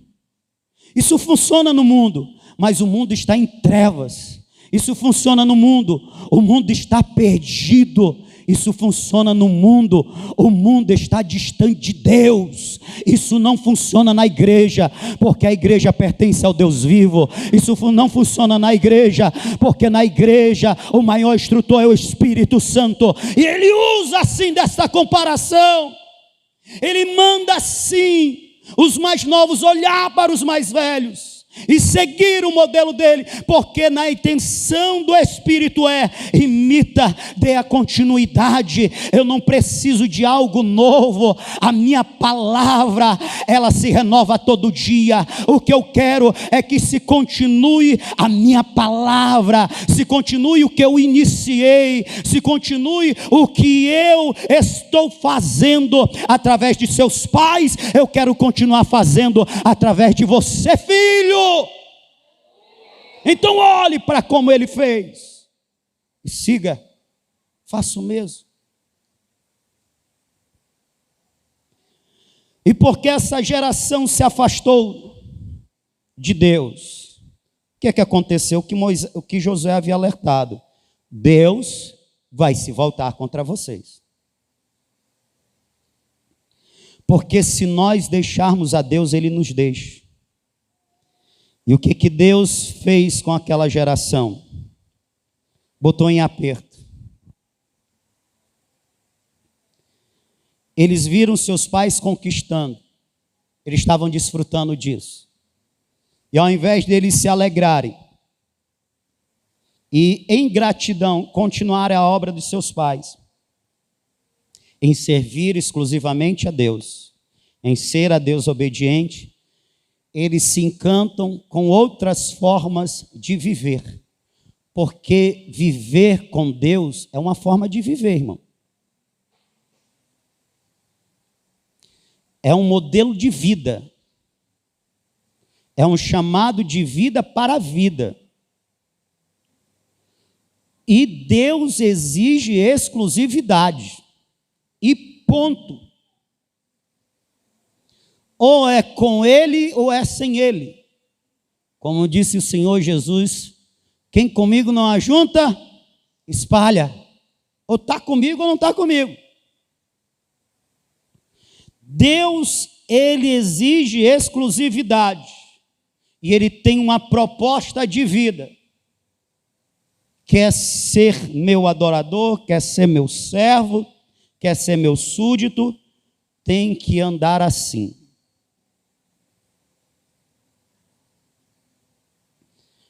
Isso funciona no mundo, mas o mundo está em trevas. Isso funciona no mundo, o mundo está perdido. Isso funciona no mundo, o mundo está distante de Deus. Isso não funciona na igreja, porque a igreja pertence ao Deus vivo. Isso não funciona na igreja, porque na igreja o maior instrutor é o Espírito Santo. E ele usa assim desta comparação. Ele manda assim os mais novos olhar para os mais velhos e seguir o modelo dele, porque na intenção do Espírito imita, dê a continuidade. Eu não preciso de algo novo, a minha palavra, ela se renova todo dia. O que eu quero é que se continue a minha palavra, se continue o que eu iniciei, se continue o que eu estou fazendo através de seus pais, eu quero continuar fazendo através de você, filho. Então olhe para como ele fez e siga, faça o mesmo. E porque essa geração se afastou de Deus, o que é que aconteceu? O que Josué havia alertado: Deus vai se voltar contra vocês. Porque se nós deixarmos a Deus, Ele nos deixa. E o que Deus fez com aquela geração? Botou em aperto. Eles viram seus pais conquistando. Eles estavam desfrutando disso. E ao invés deles se alegrarem e em gratidão continuarem a obra dos seus pais, em servir exclusivamente a Deus, em ser a Deus obediente, eles se encantam com outras formas de viver. Porque viver com Deus é uma forma de viver, irmão. É um modelo de vida. É um chamado de vida para a vida. E Deus exige exclusividade. E ponto. Ou é com Ele ou é sem Ele. Como disse o Senhor Jesus, quem comigo não ajunta, espalha. Ou está comigo ou não está comigo. Deus, Ele exige exclusividade. E Ele tem uma proposta de vida. Quer ser meu adorador, quer ser meu servo, quer ser meu súdito, tem que andar assim.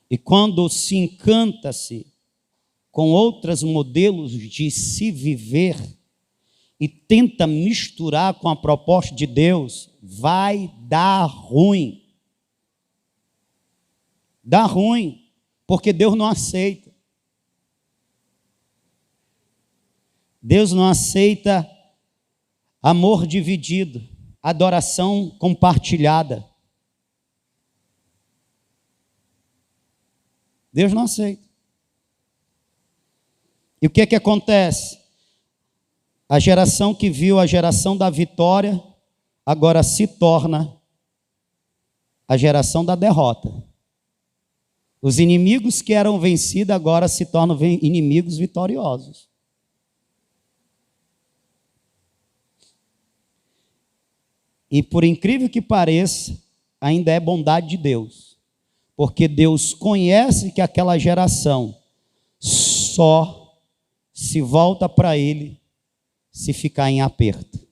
E quando se encanta-se com outros modelos de se viver e tenta misturar com a proposta de Deus, vai dar ruim. Dá ruim, porque Deus não aceita. Deus não aceita amor dividido, adoração compartilhada. Deus não aceita. E o que é que acontece? A geração que viu a geração da vitória, agora se torna a geração da derrota. Os inimigos que eram vencidos agora se tornam inimigos vitoriosos. E por incrível que pareça, ainda é bondade de Deus. Porque Deus conhece que aquela geração só se volta para Ele se ficar em aperto.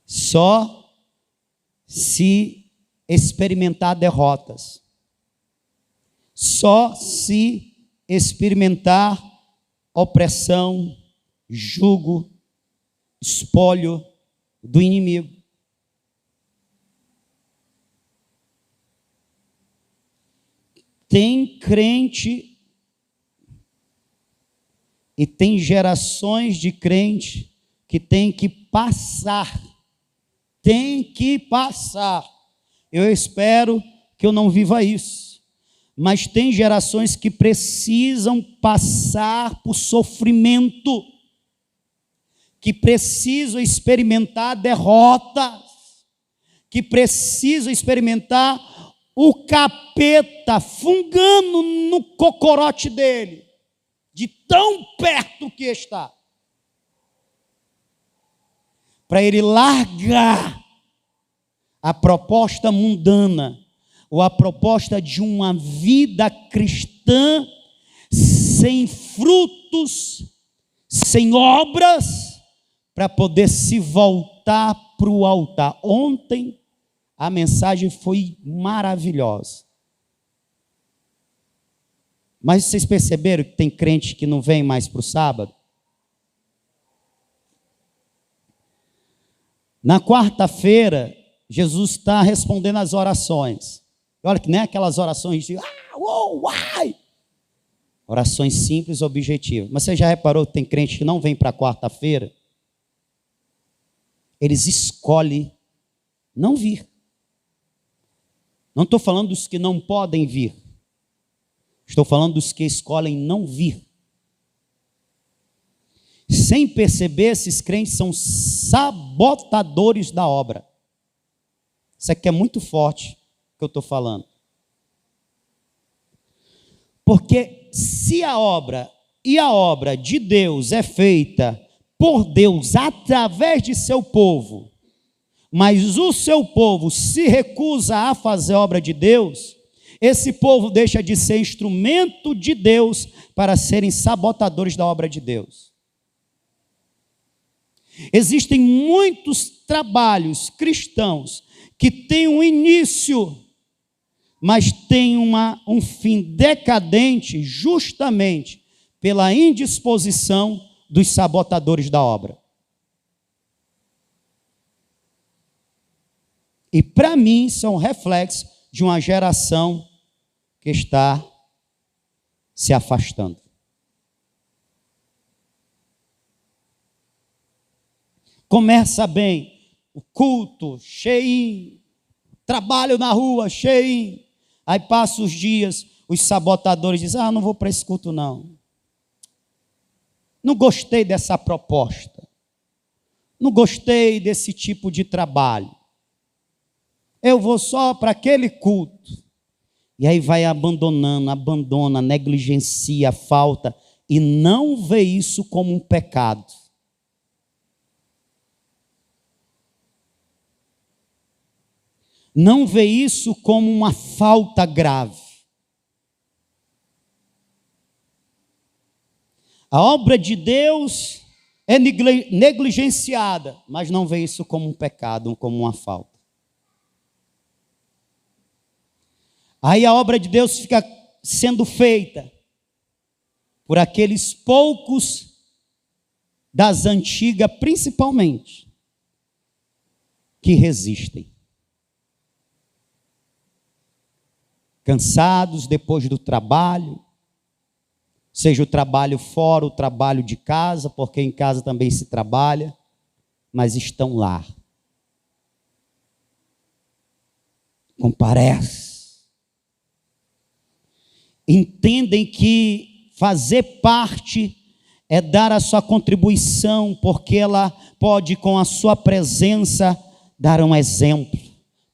Só se experimentar derrotas. Só se experimentar opressão, jugo, espólio do inimigo. Tem crente e tem gerações de crente que tem que passar. Tem que passar. Eu espero que eu não viva isso. Mas tem gerações que precisam passar por sofrimento, que precisam experimentar derrotas, que precisam experimentar o capeta fungando no cocorote dele, de tão perto que está, para ele largar a proposta mundana, ou a proposta de uma vida cristã sem frutos, sem obras, para poder se voltar para o altar. Ontem a mensagem foi maravilhosa. Mas vocês perceberam que tem crente que não vem mais para o sábado? Na quarta-feira, Jesus está respondendo as orações. Olha que nem aquelas orações de uai. Orações simples e objetivas. Mas você já reparou que tem crente que não vem para a quarta-feira? Eles escolhem não vir. Não estou falando dos que não podem vir. Estou falando dos que escolhem não vir. Sem perceber, esses crentes são sabotadores da obra. Isso aqui é muito forte que eu estou falando. Porque se a obra de Deus é feita por Deus através de seu povo, mas o seu povo se recusa a fazer a obra de Deus, esse povo deixa de ser instrumento de Deus para serem sabotadores da obra de Deus. Existem muitos trabalhos cristãos que têm um início, mas têm um fim decadente justamente pela indisposição dos sabotadores da obra. E para mim isso é um reflexo de uma geração que está se afastando. Começa bem, o culto cheio, trabalho na rua cheio, aí passa os dias, os sabotadores dizem, não vou para esse culto não. Não gostei dessa proposta, não gostei desse tipo de trabalho. Eu vou só para aquele culto. E aí vai abandona, negligencia, falta, e não vê isso como um pecado. Não vê isso como uma falta grave. A obra de Deus é negligenciada, mas não vê isso como um pecado, como uma falta. Aí a obra de Deus fica sendo feita por aqueles poucos das antigas, principalmente, que resistem. Cansados depois do trabalho, seja o trabalho fora, o trabalho de casa, porque em casa também se trabalha, mas estão lá. Comparecem. Entendem que fazer parte é dar a sua contribuição, porque ela pode, com a sua presença, dar um exemplo.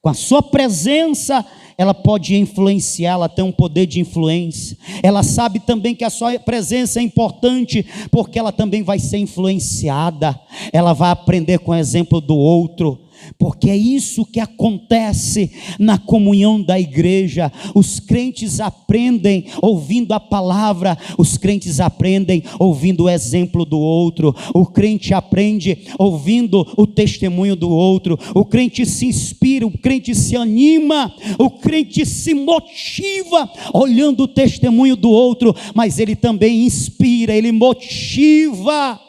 Com a sua presença, ela pode influenciar, ela tem um poder de influência. Ela sabe também que a sua presença é importante, porque ela também vai ser influenciada. Ela vai aprender com o exemplo do outro. porque é isso que acontece na comunhão da igreja. Os crentes aprendem ouvindo a palavra, os crentes aprendem ouvindo o exemplo do outro, o crente aprende ouvindo o testemunho do outro, o crente se inspira, o crente se anima, o crente se motiva olhando o testemunho do outro, mas ele também inspira, ele motiva,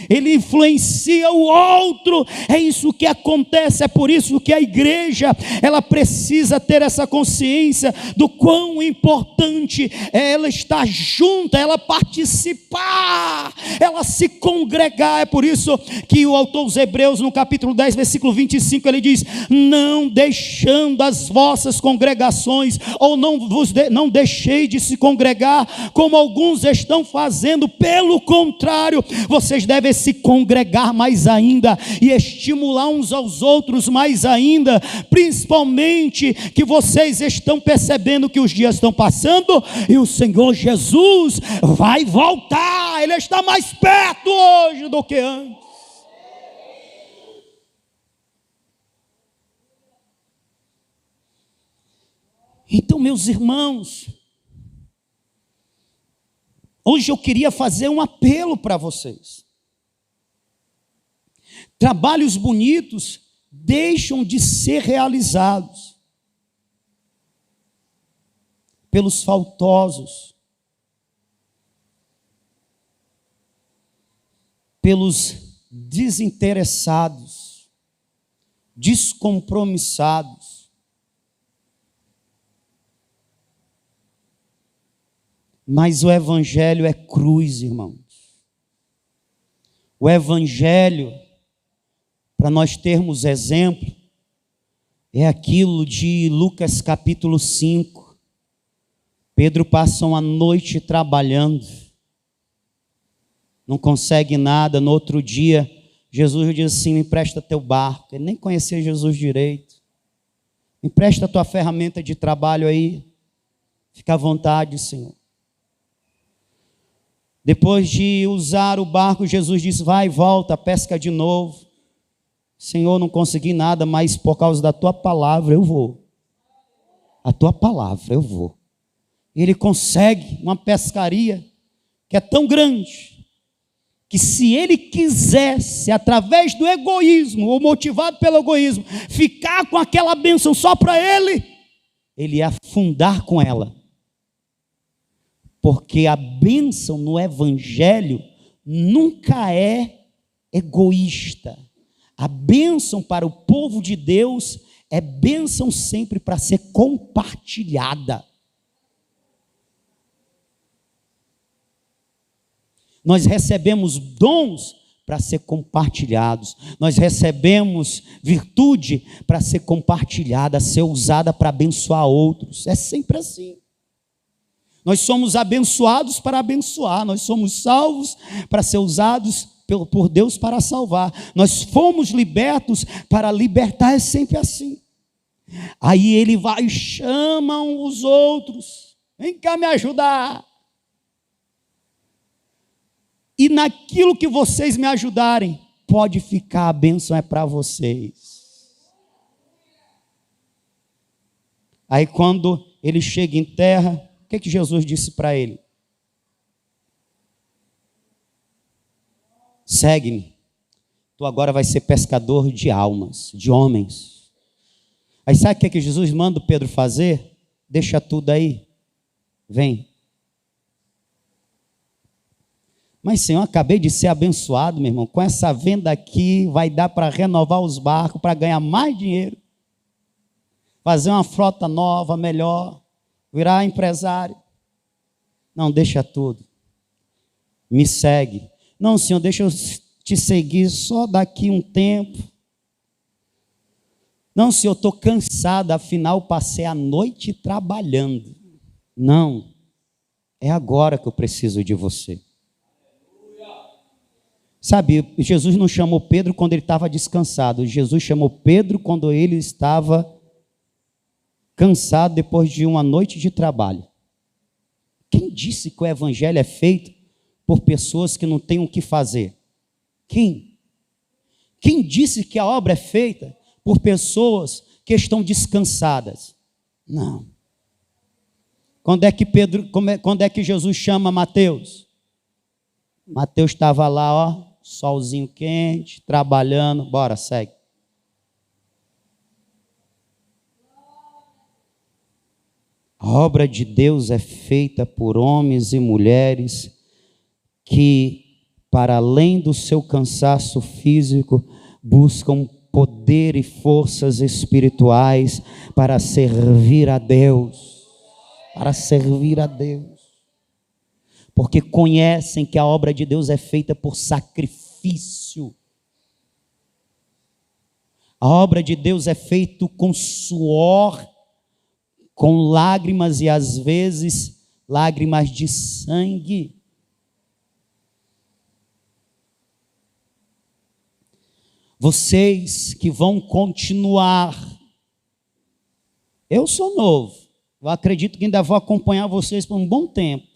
ele influencia o outro. É isso que acontece. É por isso que a igreja, ela precisa ter essa consciência do quão importante é ela estar junta, ela participar, ela se congregar. É por isso que o autor dos Hebreus, no capítulo 10, versículo 25, ele diz: não deixando as vossas congregações, ou não deixei de se congregar, como alguns estão fazendo. Pelo contrário, vocês devem se congregar mais ainda e estimular uns aos outros mais ainda, principalmente que vocês estão percebendo que os dias estão passando e o Senhor Jesus vai voltar. Ele está mais perto hoje do que antes. Então, meus irmãos, hoje eu queria fazer um apelo para vocês. Trabalhos bonitos deixam de ser realizados pelos faltosos, pelos desinteressados, descompromissados. Mas o evangelho é cruz, irmãos. O evangelho, para nós termos exemplo, é aquilo de Lucas capítulo 5. Pedro passa uma noite trabalhando, não consegue nada. No outro dia, Jesus diz assim: me empresta teu barco. Ele nem conhecia Jesus direito. Me empresta a tua ferramenta de trabalho aí. Fica à vontade, Senhor. Depois de usar o barco, Jesus disse: vai e volta, pesca de novo. Senhor, não consegui nada, mas por causa da tua palavra eu vou. A tua palavra eu vou. Ele consegue uma pescaria que é tão grande, que se ele quisesse, através do egoísmo, ou motivado pelo egoísmo, ficar com aquela bênção só para ele ia afundar com ela. Porque a bênção no evangelho nunca é egoísta. A bênção para o povo de Deus é bênção sempre para ser compartilhada. Nós recebemos dons para ser compartilhados. Nós recebemos virtude para ser compartilhada, ser usada para abençoar outros. É sempre assim. Nós somos abençoados para abençoar. Nós somos salvos para ser usados por Deus para salvar. Nós fomos libertos para libertar. É sempre assim. Aí ele vai e chama os outros: vem cá me ajudar. E naquilo que vocês me ajudarem, pode ficar, a bênção é para vocês. Aí quando ele chega em terra, o que Jesus disse para ele? Segue-me, tu agora vai ser pescador de almas, de homens. Aí sabe o que Jesus manda o Pedro fazer? Deixa tudo aí, vem. Mas Senhor, acabei de ser abençoado, meu irmão, com essa venda aqui vai dar para renovar os barcos, para ganhar mais dinheiro, fazer uma frota nova, melhor, virar empresário. Não, deixa tudo, me segue. Não, Senhor, deixa eu te seguir só daqui um tempo. Não, Senhor, eu estou cansado, afinal passei a noite trabalhando. Não, é agora que eu preciso de você. Sabe, Jesus não chamou Pedro quando ele estava descansado. Jesus chamou Pedro quando ele estava cansado depois de uma noite de trabalho. Quem disse que o evangelho é feito por pessoas que não têm o que fazer? Quem? Quem disse que a obra é feita por pessoas que estão descansadas? Não. Quando é que Jesus chama Mateus? Mateus estava lá, ó, solzinho quente, trabalhando. Bora, segue. A obra de Deus é feita por homens e mulheres que, para além do seu cansaço físico, buscam poder e forças espirituais para servir a Deus. Para servir a Deus. Porque conhecem que a obra de Deus é feita por sacrifício. A obra de Deus é feita com suor, com lágrimas e às vezes lágrimas de sangue. Vocês que vão continuar, eu sou novo, eu acredito que ainda vou acompanhar vocês por um bom tempo,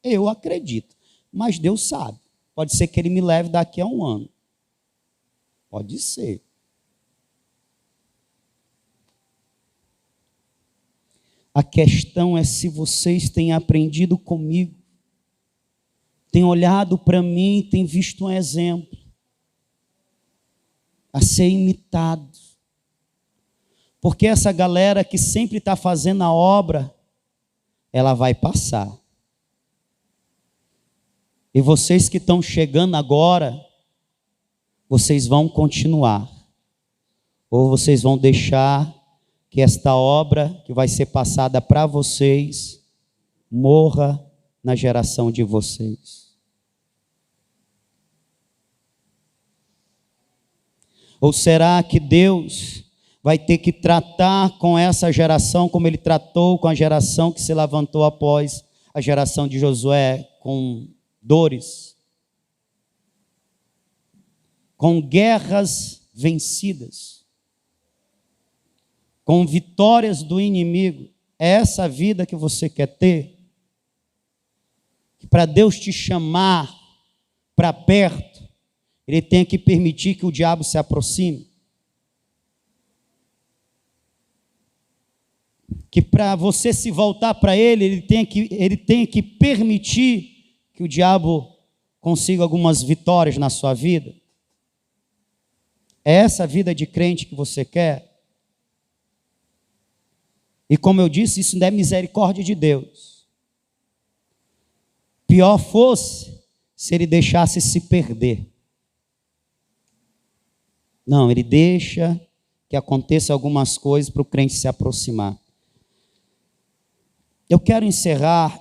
eu acredito, mas Deus sabe, pode ser que Ele me leve daqui a um ano, pode ser. A questão é se vocês têm aprendido comigo, têm olhado para mim, têm visto um exemplo a ser imitado. Porque essa galera que sempre está fazendo a obra, ela vai passar. E vocês que estão chegando agora, vocês vão continuar. Ou vocês vão deixar que esta obra que vai ser passada para vocês morra na geração de vocês. Ou será que Deus vai ter que tratar com essa geração como Ele tratou com a geração que se levantou após a geração de Josué, com dores, com guerras vencidas, com vitórias do inimigo? É essa vida que você quer ter? Para Deus te chamar para perto, Ele tem que permitir que o diabo se aproxime? Que para você se voltar para Ele, Ele tem que permitir que o diabo consiga algumas vitórias na sua vida? É essa vida de crente que você quer? E como eu disse, isso não é misericórdia de Deus. Pior fosse se Ele deixasse se perder. Não, Ele deixa que aconteça algumas coisas para o crente se aproximar. Eu quero encerrar,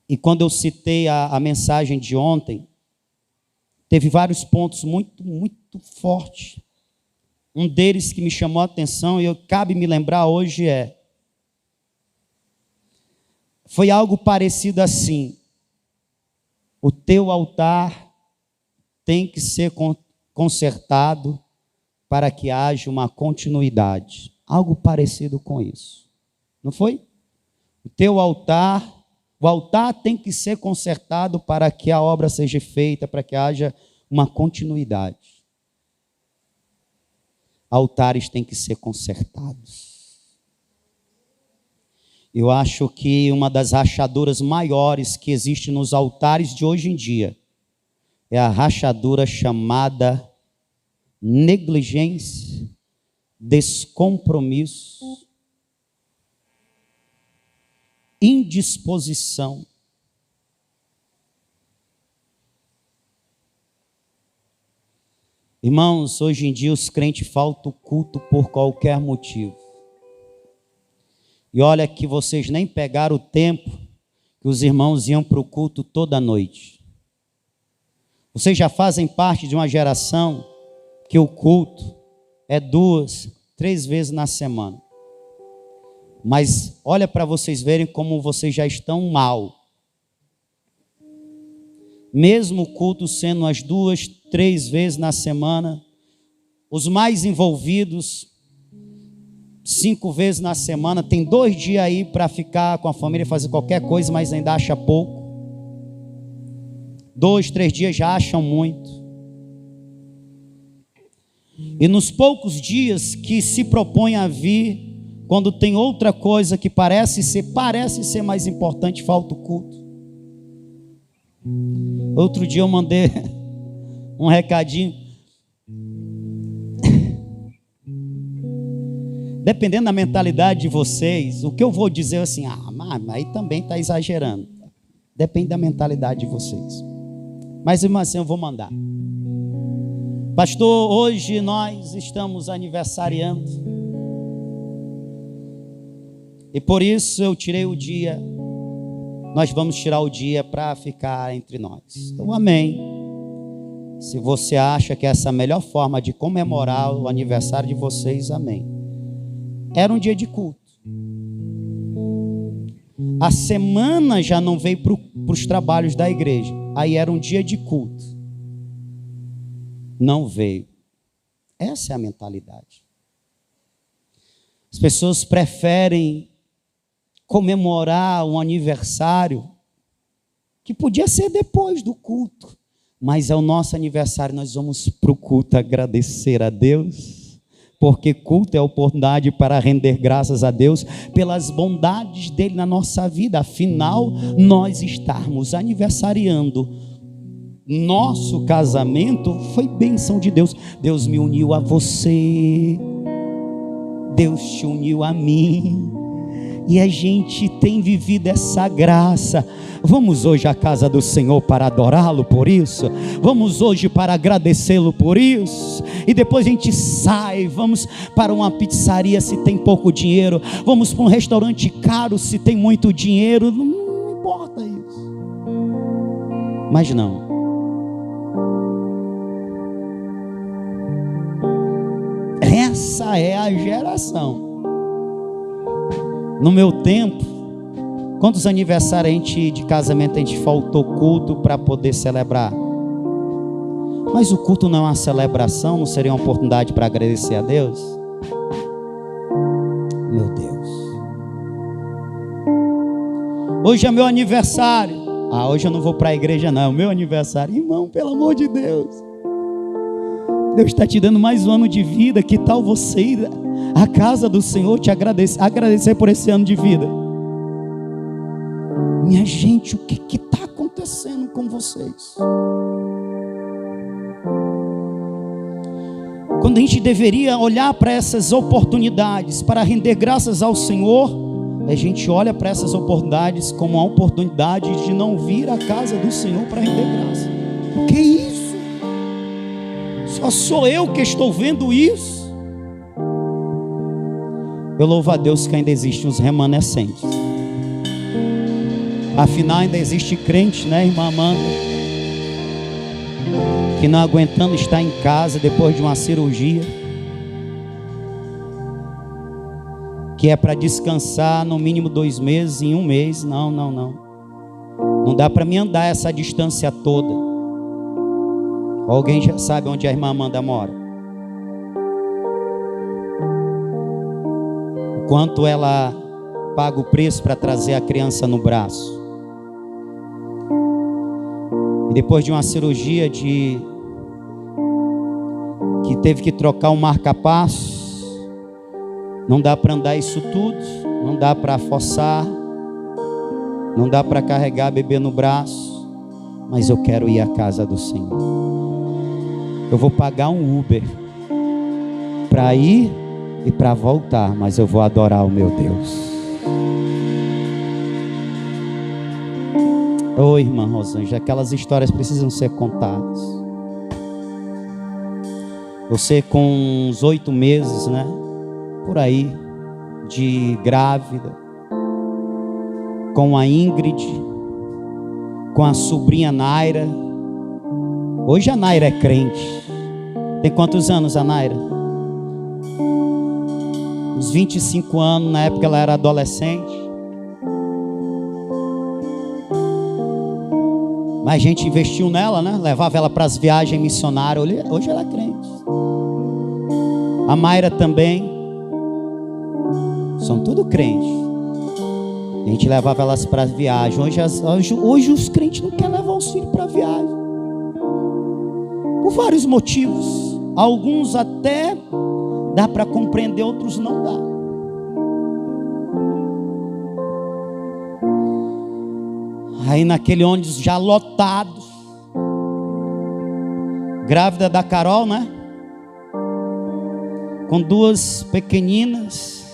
e quando eu citei a mensagem de ontem, teve vários pontos muito fortes. Um deles que me chamou a atenção, e cabe me lembrar hoje, foi algo parecido assim: o teu altar tem que ser consertado para que haja uma continuidade. Algo parecido com isso. Não foi? O altar tem que ser consertado para que a obra seja feita, para que haja uma continuidade. Altares têm que ser consertados. Eu acho que uma das rachaduras maiores que existe nos altares de hoje em dia é a rachadura chamada negligência, descompromisso, indisposição. Irmãos, hoje em dia os crentes faltam culto por qualquer motivo. E olha que vocês nem pegaram o tempo que os irmãos iam para o culto toda noite. Vocês já fazem parte de uma geração que o culto é 2, 3 vezes na semana. Mas olha para vocês verem como vocês já estão mal. Mesmo o culto sendo as 2, 3 vezes na semana, os mais envolvidos, 5 vezes na semana, tem 2 dias aí para ficar com a família, fazer qualquer coisa, mas ainda acha pouco. 2, 3 dias já acham muito. E nos poucos dias que se propõe a vir, quando tem outra coisa que parece ser mais importante, falta o culto. Outro dia eu mandei um recadinho. Dependendo da mentalidade de vocês, o que eu vou dizer é assim, mas aí também está exagerando. Depende da mentalidade de vocês. Mas mesmo assim eu vou mandar. Pastor, hoje nós estamos aniversariando. E por isso eu tirei o dia. Nós vamos tirar o dia para ficar entre nós. Então, amém. Se você acha que essa é a melhor forma de comemorar o aniversário de vocês, amém. Era um dia de culto. A semana já não veio para os trabalhos da igreja. Aí era um dia de culto. Não veio. Essa é a mentalidade. As pessoas preferem comemorar um aniversário que podia ser depois do culto, mas é o nosso aniversário, nós vamos para o culto agradecer a Deus, porque culto é a oportunidade para render graças a Deus pelas bondades dele na nossa vida. Afinal, nós estarmos aniversariando nosso casamento foi bênção de Deus. Deus me uniu a você, Deus te uniu a mim, e a gente tem vivido essa graça. Vamos hoje à casa do Senhor para adorá-lo por isso. Vamos hoje para agradecê-lo por isso. E depois a gente sai, vamos para uma pizzaria se tem pouco dinheiro, vamos para um restaurante caro se tem muito dinheiro. Não importa isso. Mas não. Essa é a geração. No meu tempo, quantos aniversários de casamento a gente faltou culto para poder celebrar? Mas o culto não é uma celebração, não seria uma oportunidade para agradecer a Deus? Meu Deus. Hoje é meu aniversário. Hoje eu não vou para a igreja não, é o meu aniversário. Irmão, pelo amor de Deus. Deus está te dando mais um ano de vida. Que tal você ir à casa do Senhor te agradecer por esse ano de vida? Minha gente, o que está acontecendo com vocês? Quando a gente deveria olhar para essas oportunidades para render graças ao Senhor, a gente olha para essas oportunidades como uma oportunidade de não vir à casa do Senhor para render graça. O que é isso? Só sou eu que estou vendo isso? Eu louvo a Deus que ainda existem os remanescentes. Afinal ainda existe crente, né, irmã Amanda, que não aguentando estar em casa depois de uma cirurgia, que é para descansar no mínimo 2 meses, em 1 mês. Não dá para mim andar essa distância toda. Alguém já sabe onde a irmã Amanda mora? O quanto ela paga o preço para trazer a criança no braço. E depois de uma cirurgia que teve que trocar um marca-passo, não dá para andar isso tudo, não dá para forçar, não dá para carregar bebê no braço, mas eu quero ir à casa do Senhor. Eu vou pagar um Uber para ir e para voltar, mas eu vou adorar o meu Deus. Ô irmã Rosângela, aquelas histórias precisam ser contadas. Você com uns 8 meses, né? Por aí, de grávida, com a Ingrid, com a sobrinha Naira. Hoje a Naira é crente. Tem quantos anos a Naira? Uns 25 anos, na época ela era adolescente. Mas a gente investiu nela, né? Levava ela para as viagens missionárias. Hoje ela é crente. A Mayra também. São tudo crentes. A gente levava elas para as viagens. Hoje os crentes não querem levar os filhos para a viagem. Por vários motivos. Alguns até dá para compreender, outros não dá. Aí naquele ônibus já lotado, grávida da Carol, né? Com duas pequeninas.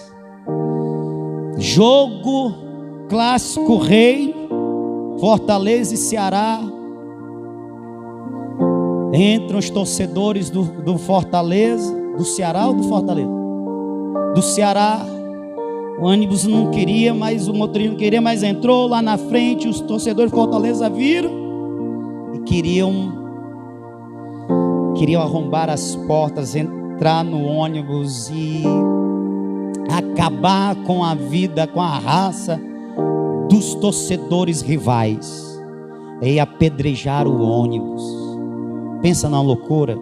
Jogo clássico rei, Fortaleza e Ceará. Entram os torcedores do Fortaleza, do Ceará ou do Fortaleza? Do Ceará. O ônibus não queria, mas o motorista não queria, mas entrou lá na frente. Os torcedores de Fortaleza viram e queriam arrombar as portas, entrar no ônibus e acabar com a vida, com a raça dos torcedores rivais, e apedrejar o ônibus. Pensa na loucura.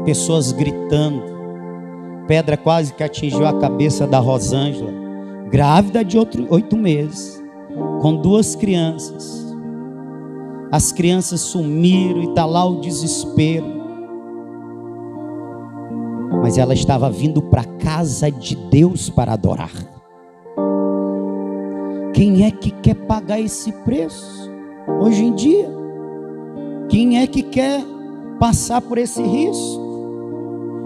Pessoas gritando. Pedra quase que atingiu a cabeça da Rosângela, grávida de 8 meses, com 2 crianças. As crianças sumiram e está lá o desespero. Mas ela estava vindo para a casa de Deus para adorar. Quem é que quer pagar esse preço hoje em dia? Quem é que quer passar por esse risco?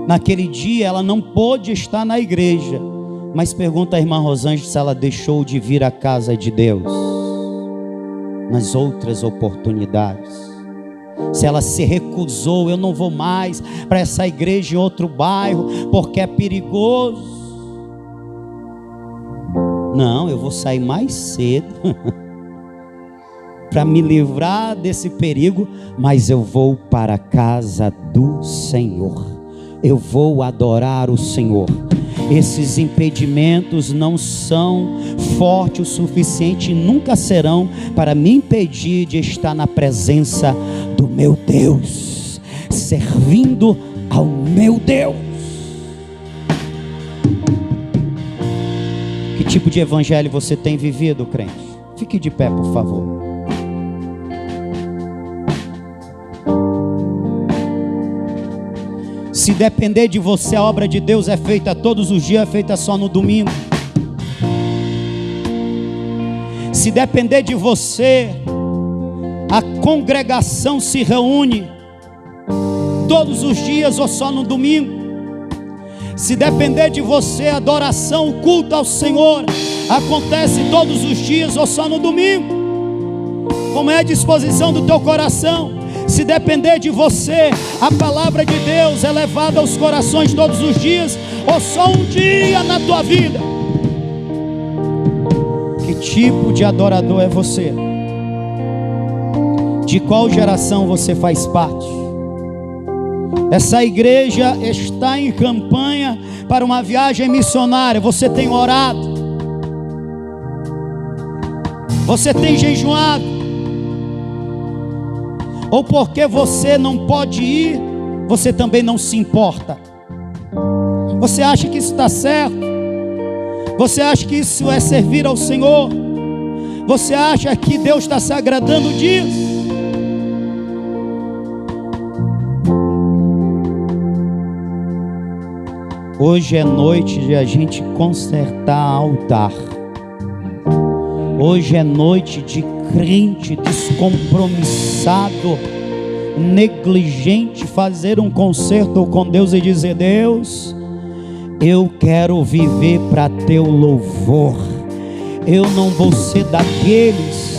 Naquele dia ela não pôde estar na igreja, mas pergunta à irmã Rosângela se ela deixou de vir à casa de Deus nas outras oportunidades. Se ela se recusou, eu não vou mais para essa igreja em outro bairro porque é perigoso. Não, eu vou sair mais cedo para me livrar desse perigo, mas eu vou para a casa do Senhor. Eu vou adorar o Senhor. Esses impedimentos não são fortes o suficiente e nunca serão para me impedir de estar na presença do meu Deus, servindo ao meu Deus. Que tipo de evangelho você tem vivido, crente? Fique de pé, por favor. Se depender de você, a obra de Deus é feita todos os dias, é feita só no domingo. Se depender de você, a congregação se reúne todos os dias ou só no domingo. Se depender de você, a adoração, o culto ao Senhor acontece todos os dias ou só no domingo. Como é a disposição do teu coração? Se depender de você, a palavra de Deus é levada aos corações todos os dias ou só um dia na tua vida? Que tipo de adorador é você? De qual geração você faz parte? Essa igreja está em campanha para uma viagem missionária. Você tem orado? Você tem jejuado? Ou porque você não pode ir, você também não se importa? Você acha que isso está certo? Você acha que isso é servir ao Senhor? Você acha que Deus está se agradando disso? Hoje é noite de a gente consertar altar. Hoje é noite de crente descompromissado, negligente, fazer um concerto com Deus e dizer: Deus, eu quero viver para teu louvor. Eu não vou ser daqueles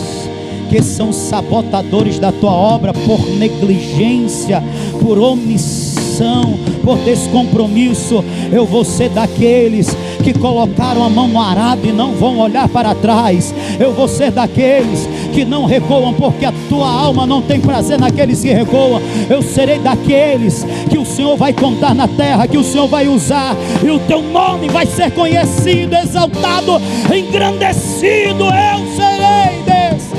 que são sabotadores da tua obra por negligência, por omissão, por descompromisso. Eu vou ser daqueles que colocaram a mão no arado e não vão olhar para trás. Eu vou ser daqueles que não recuam, porque a tua alma não tem prazer naqueles que recuam. Eu serei daqueles que o Senhor vai contar na terra, que o Senhor vai usar, e o teu nome vai ser conhecido, exaltado, engrandecido. Eu serei desses.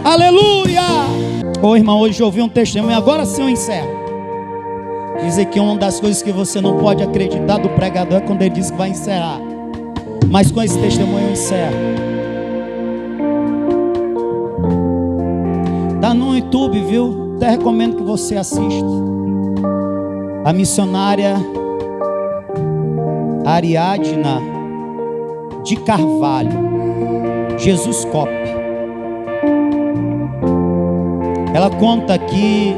Aleluia! Ô irmão, hoje eu ouvi um testemunho, agora sim eu encerro. Dizer que uma das coisas que você não pode acreditar do pregador é quando ele diz que vai encerrar. Mas com esse testemunho eu encerro. Da Tá no YouTube, viu? Até recomendo que você assista. A missionária Ariadna de Carvalho, Jesus Cop. Ela conta que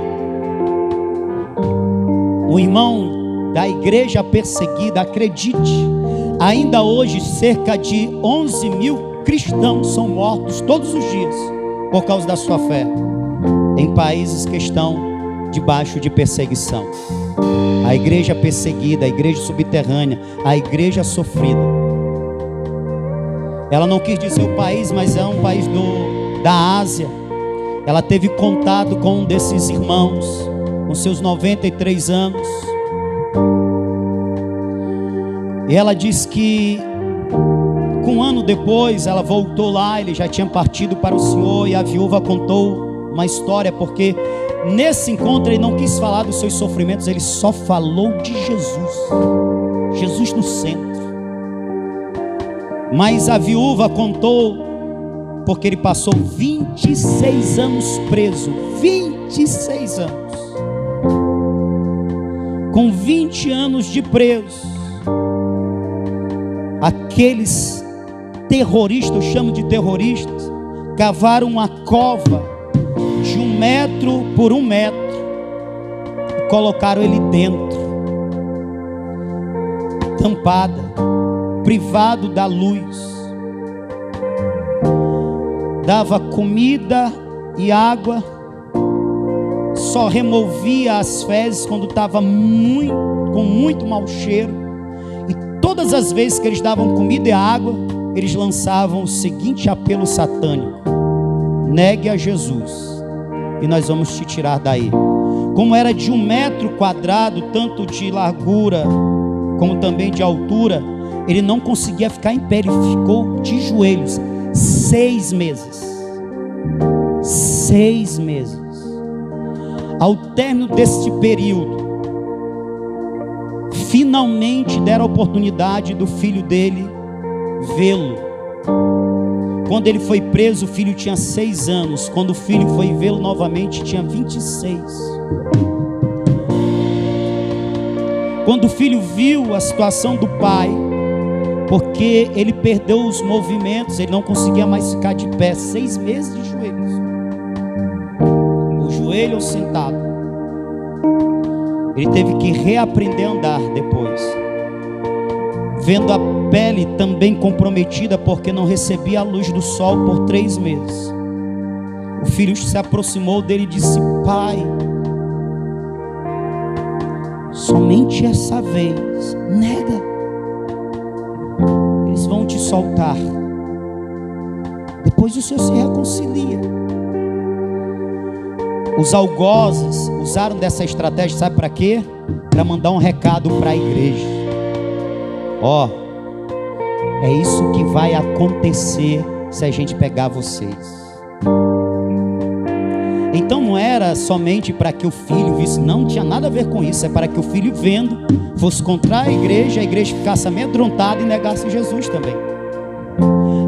o irmão da igreja perseguida, acredite, ainda hoje cerca de 11 mil cristãos são mortos todos os dias por causa da sua fé, em países que estão debaixo de perseguição. A igreja perseguida, a igreja subterrânea, a igreja sofrida. Ela não quis dizer o país, mas é um país da Ásia. Ela teve contato com um desses irmãos, com seus 93 anos. E ela diz que, um ano depois, ela voltou lá, ele já tinha partido para o Senhor, e a viúva contou uma história, porque nesse encontro ele não quis falar dos seus sofrimentos, ele só falou de Jesus. Jesus no centro. Mas a viúva contou, porque ele passou 26 anos preso. 26 anos. Com 20 anos de preso, aqueles terroristas, eu chamo de terroristas, cavaram uma cova de 1 metro por 1 metro e colocaram ele dentro, tampada, privado da luz. Dava comida e água, só removia as fezes quando estava com muito mau cheiro. E todas as vezes que eles davam comida e água, eles lançavam o seguinte apelo satânico: negue a Jesus e nós vamos te tirar daí. Como era de 1 metro quadrado, tanto de largura como também de altura, ele não conseguia ficar em pé, ele ficou de joelhos 6 meses. 6 meses. Ao término deste período, finalmente deram a oportunidade do filho dele vê-lo. Quando ele foi preso, o filho tinha 6 anos. Quando o filho foi vê-lo novamente, tinha 26. Quando o filho viu a situação do pai, porque ele perdeu os movimentos, ele não conseguia mais ficar de pé, 6 meses de joelhos, o joelho sentado, ele teve que reaprender a andar depois, vendo a pele também comprometida, porque não recebia a luz do sol por 3 meses. O filho se aproximou dele e disse: pai, somente essa vez, nega, eles vão te soltar, depois o senhor se reconcilia. Os algozes usaram dessa estratégia, sabe para quê? Para mandar um recado para a igreja: ó, é isso que vai acontecer se a gente pegar vocês. Então não era somente para que o filho visse, não tinha nada a ver com isso, é para que o filho, vendo, fosse contra a igreja ficasse amedrontada e negasse Jesus também.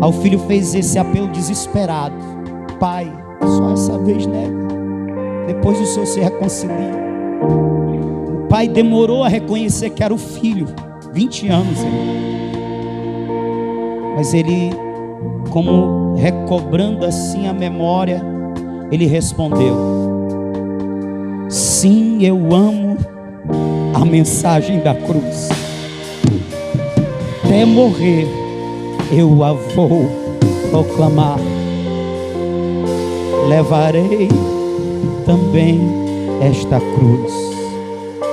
Aí o filho fez esse apelo desesperado: pai, só essa vez nega, depois o senhor se reconcilia. O pai demorou a reconhecer que era o filho, 20 anos, mas ele, como recobrando assim a memória, ele respondeu: sim, eu amo a mensagem da cruz, até morrer eu a vou proclamar, levarei também esta cruz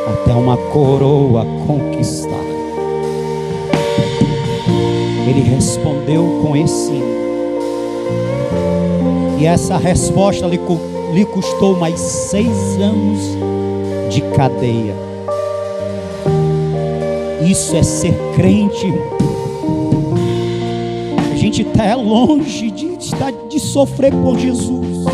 até uma coroa conquistar. Ele respondeu com esse sim. E essa resposta lhe custou mais 6 anos de cadeia. Isso é ser crente. A gente está longe de sofrer por Jesus.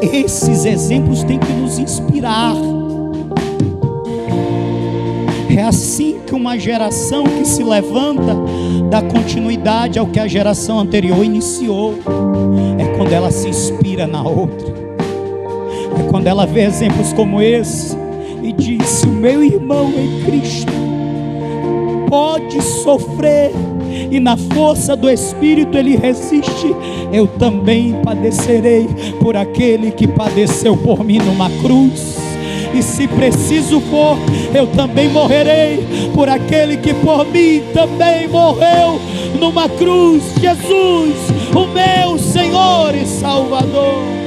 Esses exemplos têm que nos inspirar. É assim que uma geração que se levanta dá continuidade ao que a geração anterior iniciou. É quando ela se inspira na outra. É quando ela vê exemplos como esse e diz: o meu irmão em Cristo pode sofrer e na força do Espírito ele resiste. Eu também padecerei por aquele que padeceu por mim numa cruz. E se preciso for, eu também morrerei por aquele que por mim também morreu numa cruz. Jesus, o meu Senhor e Salvador.